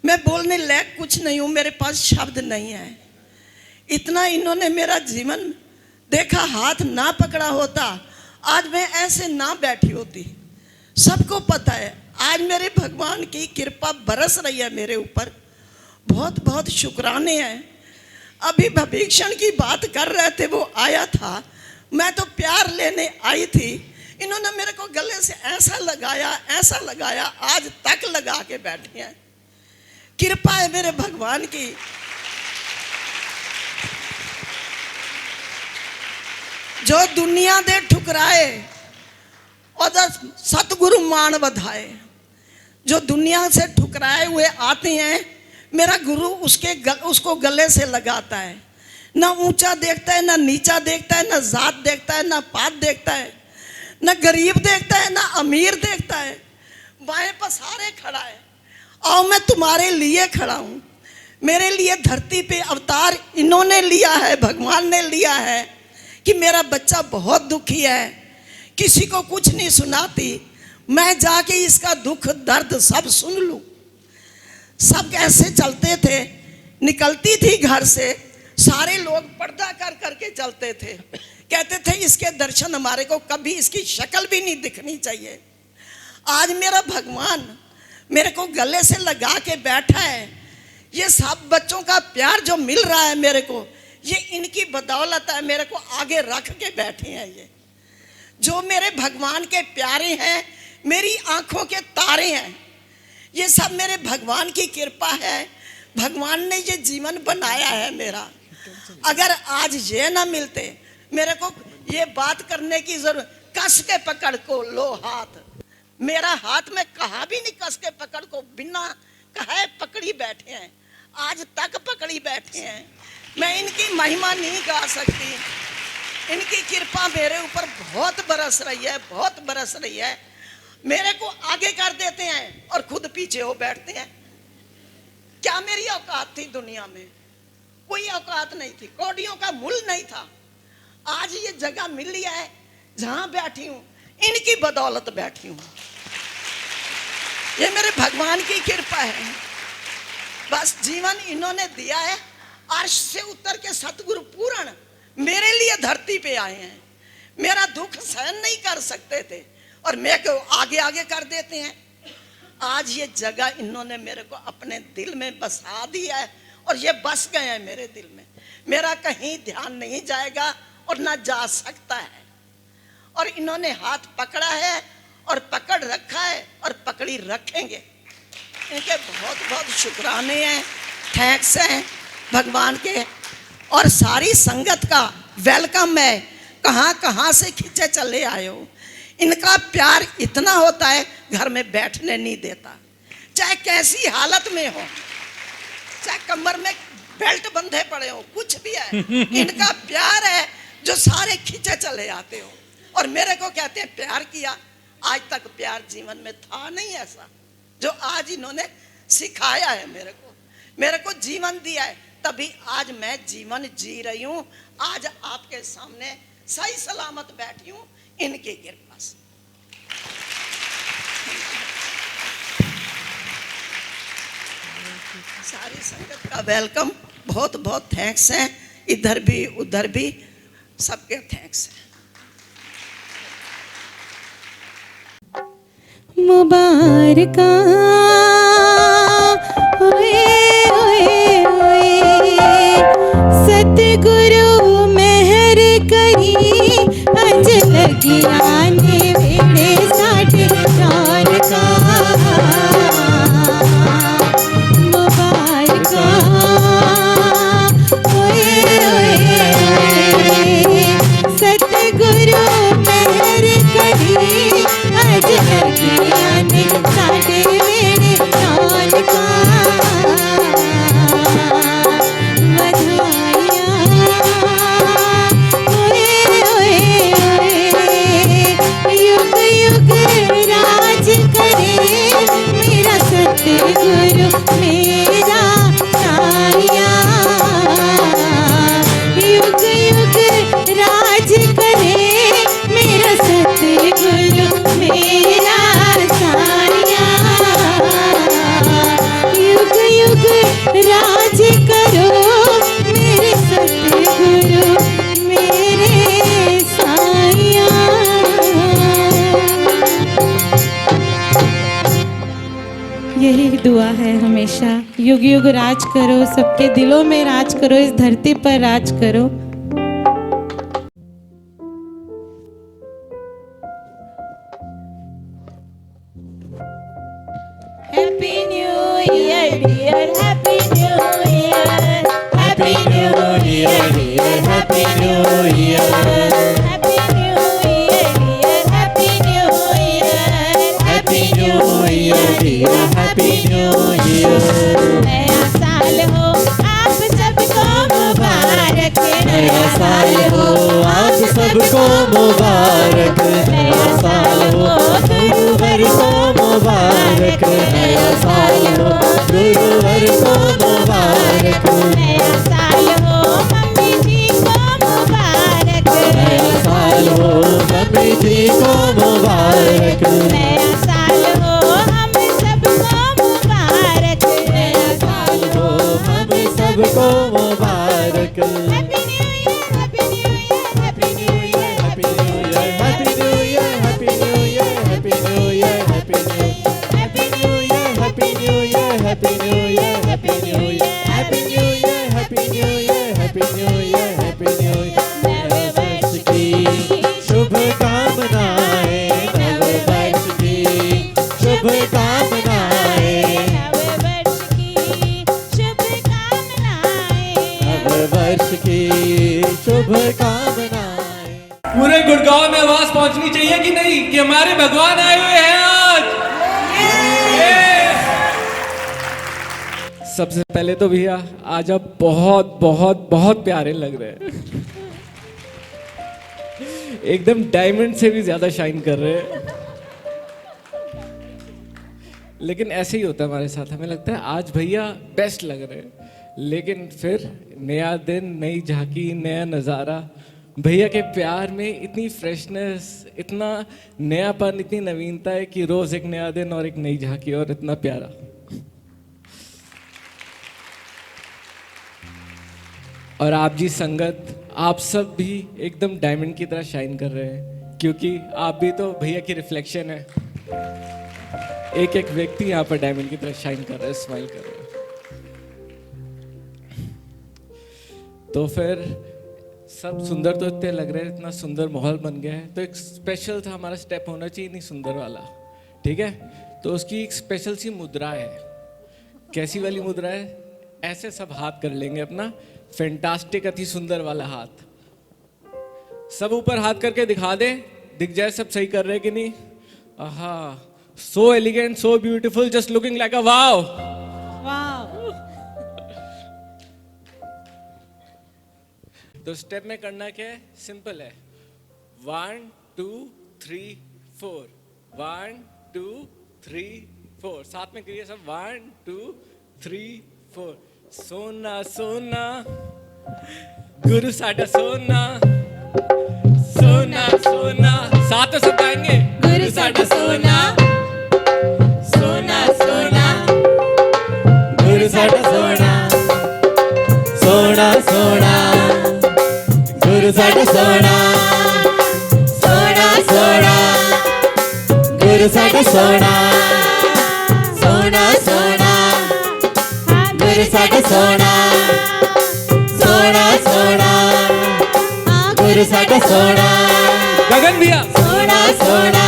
मैं बोलने लायक कुछ नहीं हूँ, मेरे पास शब्द नहीं है। इतना इन्होंने मेरा जीवन देखा, हाथ ना पकड़ा होता आज मैं ऐसे ना बैठी होती। सबको पता है आज मेरे भगवान की कृपा बरस रही है मेरे ऊपर। बहुत बहुत शुक्राने हैं। अभी भविष्ण की बात कर रहे थे, वो आया था, मैं तो प्यार लेने आई थी। इन्होंने मेरे को गले से ऐसा लगाया, आज तक लगा के बैठे हैं। कृपा है मेरे भगवान की। जो दुनिया दे ठुकराए और सतगुरु मान बधाए। जो दुनिया से ठुकराए हुए आते हैं, मेरा गुरु उसको गले से लगाता है। ना ऊंचा देखता है, ना नीचा देखता है, ना जात देखता है, ना पात देखता है, ना गरीब देखता है, ना अमीर देखता है। बाएं पसारे खड़ा है, आओ मैं तुम्हारे लिए खड़ा हूं। मेरे लिए धरती पे अवतार इन्होंने लिया है, भगवान ने लिया है कि मेरा बच्चा बहुत दुखी है, किसी को कुछ नहीं सुनाती, मैं जाके इसका दुख दर्द सब सुन लूं। सब कैसे चलते थे, निकलती थी घर से, सारे लोग पर्दा कर करके चलते थे, कहते थे इसके दर्शन हमारे को कभी इसकी शक्ल भी नहीं दिखनी चाहिए। आज मेरा भगवान मेरे को गले से लगा के बैठा है। ये सब बच्चों का प्यार जो मिल रहा है मेरे को, ये इनकी बदौलत है। मेरे को आगे रख के बैठे हैं। ये जो मेरे भगवान के प्यारे हैं, मेरी आंखों के तारे हैं, ये सब मेरे भगवान की कृपा है। भगवान ने ये जीवन बनाया है मेरा। अगर आज ये ना मिलते, मेरे को ये बात करने की जरूरत, कस के पकड़ को लो हाथ, मेरा हाथ में कहा भी नहीं, कस के पकड़ को बिना कहे पकड़ी बैठे हैं, आज तक पकड़ी बैठे हैं। मैं इनकी महिमा नहीं गा सकती। इनकी कृपा मेरे ऊपर बहुत बरस रही है, बहुत बरस रही है। मेरे को आगे कर देते हैं और खुद पीछे हो बैठते हैं। क्या मेरी औकात थी दुनिया में? कोई औकात नहीं थी, कौड़ियों का मूल नहीं था। आज ये जगह मिली है जहां बैठी हूं, इनकी बदौलत बैठी हूं। ये मेरे भगवान की कृपा है। बस जीवन इन्होंने दिया है। अर्श से उतर के सतगुरु पूर्ण मेरे लिए धरती पे आए हैं। मेरा दुख सहन नहीं कर सकते थे और मैं को आगे आगे कर देते हैं। आज ये जगह इन्होंने मेरे को अपने दिल में बसा दिया है और ये बस गए हैं मेरे दिल में। मेरा कहीं ध्यान नहीं जाएगा और ना जा सकता है। और इन्होंने हाथ पकड़ा है और पकड़ रखा है और पकड़ी रखेंगे। इनके बहुत बहुत शुक्राने हैं, थैंक्स हैं भगवान के। और सारी संगत का वेलकम है। कहाँ कहाँ से खींचे चले आए हो। इनका प्यार इतना होता है, घर में बैठने नहीं देता, चाहे कैसी हालत में हो, चाहे कमर में बेल्ट बंधे पड़े हो, कुछ भी है, इनका प्यार है जो सारे खींचे चले आते हो। और मेरे को कहते हैं प्यार किया। आज तक प्यार जीवन में था नहीं ऐसा जो आज इन्होंने सिखाया है मेरे को जीवन दिया है, तभी आज मैं जीवन जी रही हूँ। आज आपके सामने सही सलामत बैठी हूँ इनकी कृपा से। सारी संगत का वेलकम, बहुत बहुत थैंक्स है। इधर भी उधर भी सबके थैंक्स है। मुबारका ओए ओए ओए, सतगुरु मेहर करी, अज लगी आने वेड़े साढ़े चार का। मुबारका ओए ओए ओए, सतगुरु मेहर करी, अज लगी आने साढ़े वेड़े चार का। गुरु मेरा साया, युग युग राज करे, मेरा सतगुरु मेरा साया। युग युग राज करो, मेरे सतगुरु मेरे साया। यही दुआ है हमेशा, युग युग राज करो, सबके दिलों में राज करो, इस धरती पर राज करो। New year happy new year happy new year happy new year dear happy new year नया साल हो आप सबको मुबारक नया साल हो आप सबको मुबारक नया साल हो गुरुवर को मुबारक नया साल हो गुरुवर को मुबारक नया साल हो मम्मी जी को मुबारक नया साल हो मम्मी जी को मुबारक नया साल हो हम सबको मुबारक नया साल हो हम सबको मुबारक happy new year happy new year happy new year happy new year happy new year happy new year happy new year happy new happy new year happy new year happy new year happy new year happy new year happy new year happy new year happy new year नए वर्ष की शुभकामनाएं नव वर्ष की शुभकामनाएं नव वर्ष की शुभकामनाएं नव वर्ष की शुभकामनाएं पूरे गुड़गांव में आवाज पहुंचनी चाहिए कि नहीं कि हमारे भगवान आए हुए हैं आज। सबसे पहले तो भैया आज आप बहुत बहुत बहुत प्यारे लग रहे हैं एकदम डायमंड से भी ज्यादा शाइन कर रहे हैं। लेकिन ऐसे ही होता है हमारे साथ, हमें लगता है आज भैया बेस्ट लग रहे हैं, लेकिन फिर नया दिन नई झांकी नया नज़ारा। भैया के प्यार में इतनी फ्रेशनेस, इतना नयापन, इतनी नवीनता है कि रोज एक नया दिन और एक नई झांकी और इतना प्यारा। और आप जी संगत, आप सब भी एकदम डायमंड की तरह शाइन कर रहे हैं, क्योंकि आप भी तो भैया की रिफ्लेक्शन है। एक एक व्यक्ति यहाँ पर डायमंड की तरह शाइन कर रहा है, स्माइल कर रहा है। तो फिर सब सुंदर तो इतने लग रहे हैं, इतना सुंदर माहौल बन गया है, तो एक स्पेशल था हमारा स्टेप होना चाहिए, नहीं सुंदर वाला, ठीक है। तो उसकी एक स्पेशल सी मुद्रा है। कैसी वाली मुद्रा है? ऐसे सब हाथ कर लेंगे अपना, फैंटास्टिक अति सुंदर वाला हाथ। सब ऊपर हाथ करके दिखा दे, दिख जाए सब सही कर रहे कि नहीं। Aha, so elegant, so beautiful, just looking like a wow. तो स्टेप में करना क्या है? सिंपल है, 1 2 3 4, 1 2 3 4, साथ में करिए सब, 1 2 3 4। सोना सोना गुरु साडा सोना, सोना सोना, साथ में सब गाएंगे, गुरु साडा सोना, सोना सोना, गुरु साडा सोना, सोना सोना, गुरु साडा सोना, सोना सोना, गुरु साडा सोना, सोना सोना, गुरु साडा सोना, सोना सोना, गुरु साडा सोना। गगन भैया, सोना सोना,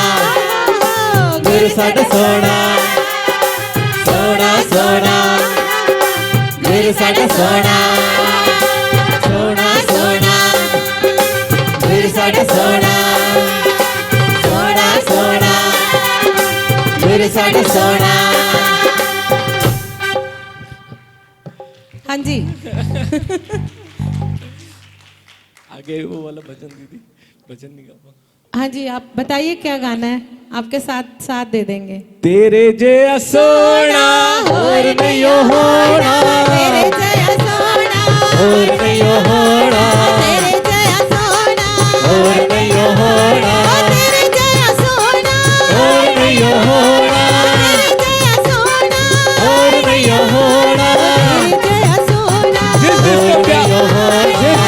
गुरु साडा सोना, सोना सोना, गुरु साडा सोना, सोना सोना, गुरु साडा सोना, सोना सोना, गुरु साडा सोना। हाँ जी। आगे वो वाला भजन दीदी, भजन नहीं गा पाऊंगा। हाँ जी, आप बताइए क्या गाना है, आपके साथ साथ दे देंगे। तेरे जया सोना और नहीं होना, तेरे जया सोना, और नहीं होना, तेरे जया सोना, और नहीं होना, तेरे जया सोना, और नहीं होना, तेरे जया सोना, और नहीं होना, तेरे जया सोना।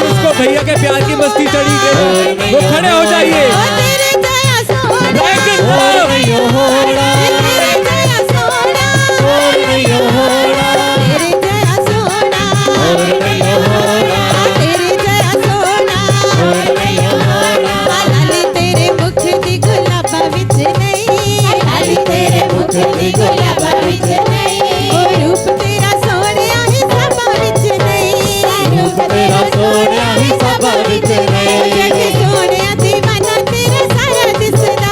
जिसको भैया के प्यार की मस्ती चढ़ी गई वो खड़े हो जाइए। तेरे जया सोना, और नहीं होना, तेरे जया सोना, और नहीं होना, तेरे जया सोना, और नहीं होना, तेरे जया सोना। और नहीं होना, लाली तेरे मुख दी गुलाबा विच नहीं, लाली तेरे मुख दी गुलाबा विच नहीं, ओ रूप तेरा सोहणिया ही सबा विच नहीं, रूप तेरा सोना ही सबा विच रहे जग सोहणिया दीवाना तेरा सारा दिसदा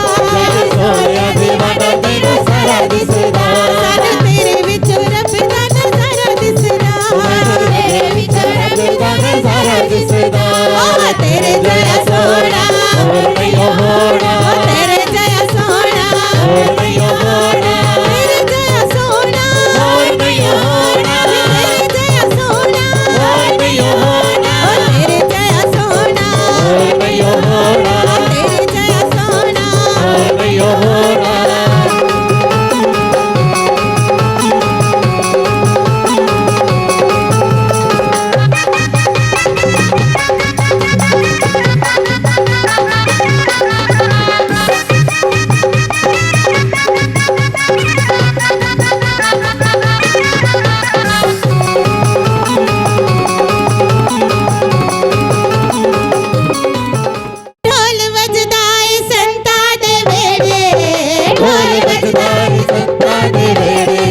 सोहणिया दीवाना तेरा सारा दिसदा सानू तेरे विचों रब दा नज़ारा दिसदा तेरे विचों रब दा सारा दिसदा ओ तेरे जया सोहणा और नहीं होना तेरे जया सोहणा और नहीं होना तेरे जया सोहणा और नहीं होना तेरे जया सोहणा और नहीं होना तेरे जया सोहणा और नहीं होना तेरे जया सोहणा और नहीं होना ढोल वजदा है संता दे वेड़े ढोल वजदा है संता दे वेड़े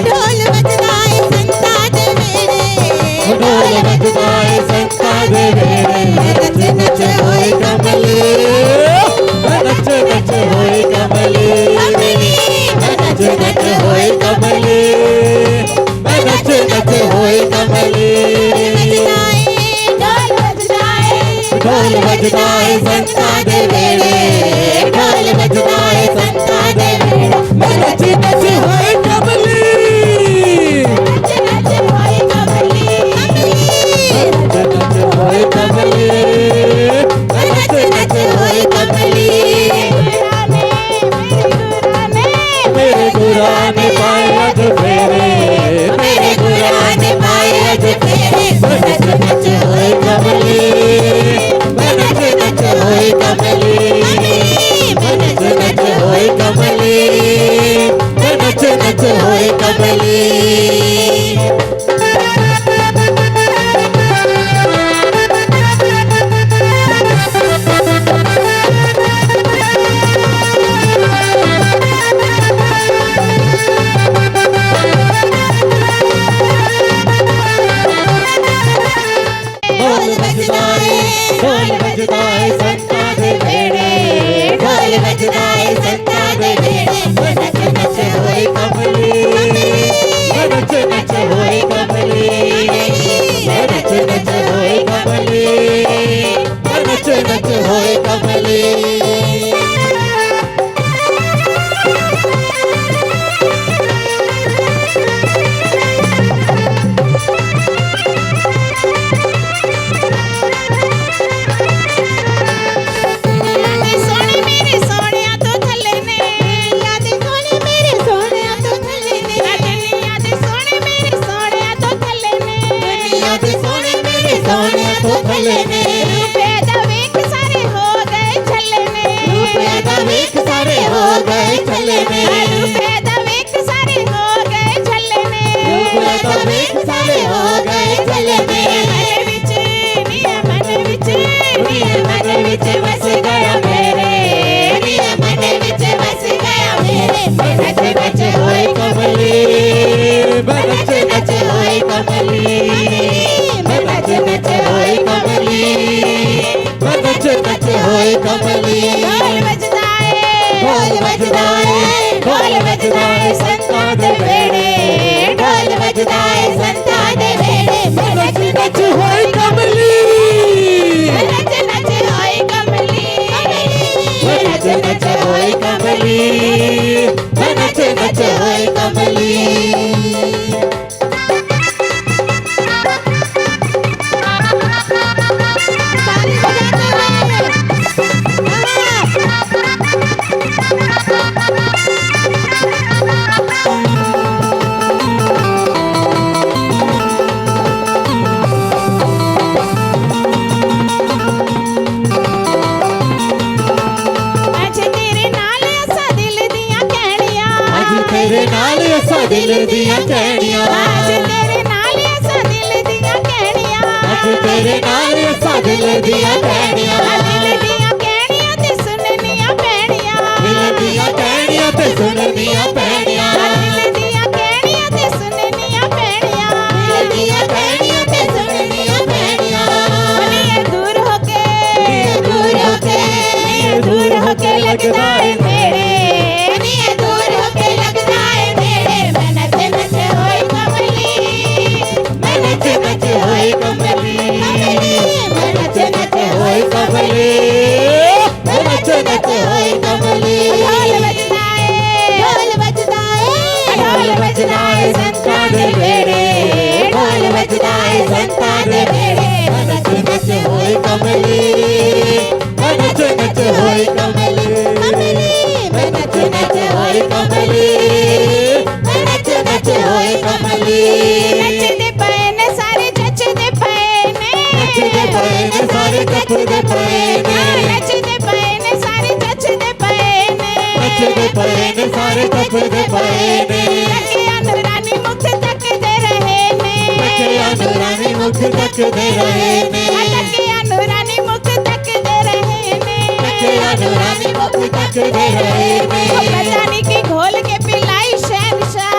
ढोल वजदा है संता दे वेड़े ढोल बजदा है संता दे वेड़े नच नच होए कमली नच नच होए कमली नच नच होए कमली नच नच होए कमली ढोल बजदा है संता दे वेड़े ढोल बजदा है संता दे वेड़े नच नच होए कमली नच नच होए कमली नच नच होए कमली मेरे गुरा ने पाए अज फेरे मेरे गुरा ने पाए अज फेरे नच नच होए कमली नच नच होए कमली नच नच होए कमली नच नच होए कमली ढोल बजदा है संता दे वेड़े ढोल बजदा है संता दे वेड़े नच नच होए कमली नच नच होए कमली नच नच होए कमली नच नच होए कमली सोने मेरे सोनिया तो थल्ले ने याद सोने मेरे सोनिया तो थल्ले ने याद सोने मेरे सोनिया तो थल्ले ने दुनिया दे सोने मेरे सोने तो थले ने रूपे दा वेख सारे हो गए छल्ले ने रूपे दा वेख सारे हो गए छल्ले ने रूपे दा वेख सारे हो गए छल्ले ने रूपे दा वेख सारे हो गए छल्ले ने मन विच वस गया मेरे मन विच वस गया मेरे नच नच होए कमली नच नच होए कमली नच नच होए कमली नच नच होए कमली ढोल बजदा है ढोल बजदा है संता दे वेड़े ढोल बजदा है संता दे वेड़े नच नच होए कमली नच नच होए कमली नच नच होए कमली नच नच होए कमली ताली बजाते आज तेरे नाल असा दिल दियां कहणियां आज तेरे नाल असा दिल दियां कहणियां आज तेरे नाल असा दिल दियां कहणियां आज तेरे नाल असा दिल दियां कहणियां दिल दियां कहणियां ते सुननियां पैणियां दिल दियां कहणियां ते सुननियां पैणियां दिल दियां कहणियां ते सुननियां पैणियां दिल दियां कहणियां ते सुननियां पैणियां दुनिया दूर नचदा है संता दे बेड़े नच नच होए कमली नच नच होए कमली मैं नच नच होए कमली मैं नच नच होए कमली नचदे पए ने सारे जचदे पए ने नचदे पए ने सारे जचदे पए ने नचदे पए ने सारे जचदे पए ने नचदे पए ने सारे जचदे पए ने तके अनुरानी मुख तक दे रहे ने तके अनुरानी मुख तक दे रहे ने तके अनुरानी मुख तक दे रहे ने तके अनुरानी मुख तक दे रहे ने बतानी की घोल के पिलाई शहंशाह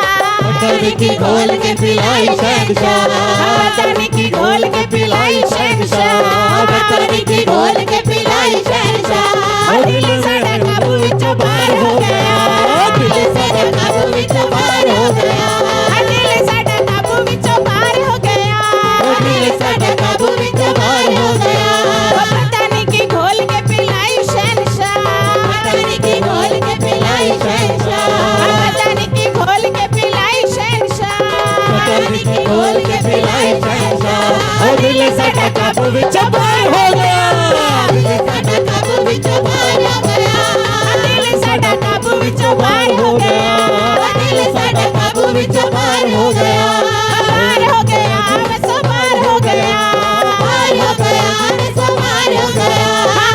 बतानी की घोल के पिलाई शहंशाह बतानी की घोल के पिलाई शहंशाह बतानी की घोल के पिलाई शहंशाह दिल साडा काबू विचों बाहर हो गया दिल साडा काबू विचों बाहर हो गया दिल साडा काबू विचों बाहर हो गया दिल साडा काबू विचों बाहर हो गया बतानी की घोल के पिलाई शहंशाह बतानी की घोल के पिलाई शहंशाह बतानी की घोल के पिलाई शहंशाह बतानी की घोल के पिलाई शहंशाह दिल साडा काबू विचों बाहर हो गया दिल साडा काबू विचों बाहर हो गया दिल साडा काबू विचों बाहर हो गया दिल साडा काबू विचों बाहर हो गया बाहर हो गया मैं सो बाहर हो गया बाहर हो गया मैं सो बाहर हो गया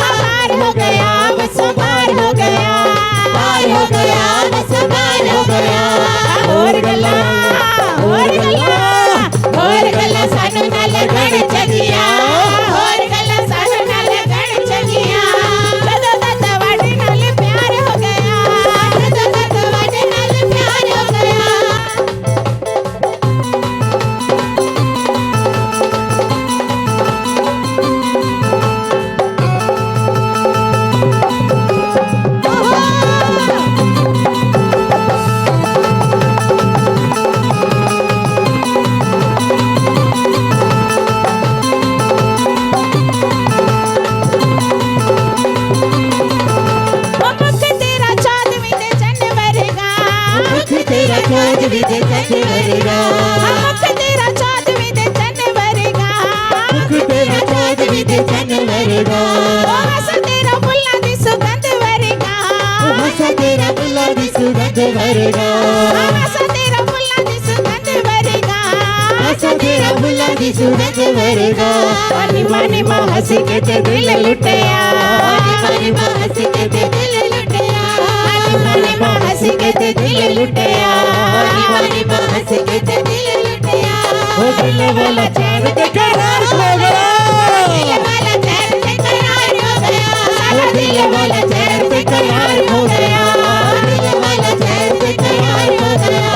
बाहर हो गया मैं सो बाहर हो गया बाहर हो गया मैं सो बाहर हो गया और गल्ला सानू ना लगण चगिया और गल्ला सानू ना लगण चगिया जदों दा तवाडे नाल प्यार हो गया जदों दा तवाडे नाल प्यार हो गया चाँद भी दे चंद वरगा मुख तेरा चाँद भी दे चंद वरगा मुख तेरा चाँद भी दे चंद वरगा ओ हंसा तेरा फुल्ला दी सुगंध वरगा ओ हंसा तेरा फुल्ला दी सुगंध वरगा हंसा तेरा फुल्ला दी सुगंध वरगा हंसा तेरा फुल्ला दी सुगंध वरगा मानी माँ हंसी के ते दिल लुटिया मानी माँ हंसी के ते दिल लुटिया मानी माँ हंसी के ते दिल लुटिया मानी माँ हंसी के ते दिल लुटिया ओ दिल वाला चैन ते करार हो गया दिल वाला चैन ते करार हो गया सारा दिल वाला चैन ते करार हो गया दिल वाला चैन ते करार हो गया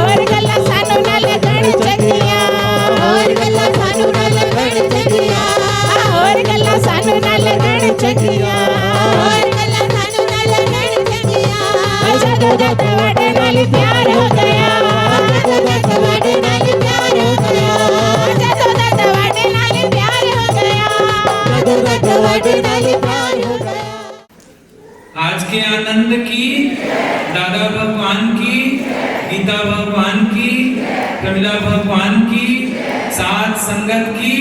और गल्ला सानू ना लगण चगिया और गल्ला सानू ना लगण चगिया और गल्ला सानू ना लगण चगिया और गल्ला सानू ना लगण चगिया जदों दा तवाडे नाल प्यार हो गया जदों दा तवाडे नाल प्यार हो गया जदों दा तवाडे नाल प्यार हो गया जदों दा तवाडे नाल प्यार हो गया आज के आनंद की दादा भगवान की गीता भगवान की प्रमिला भगवान की साथ संगत की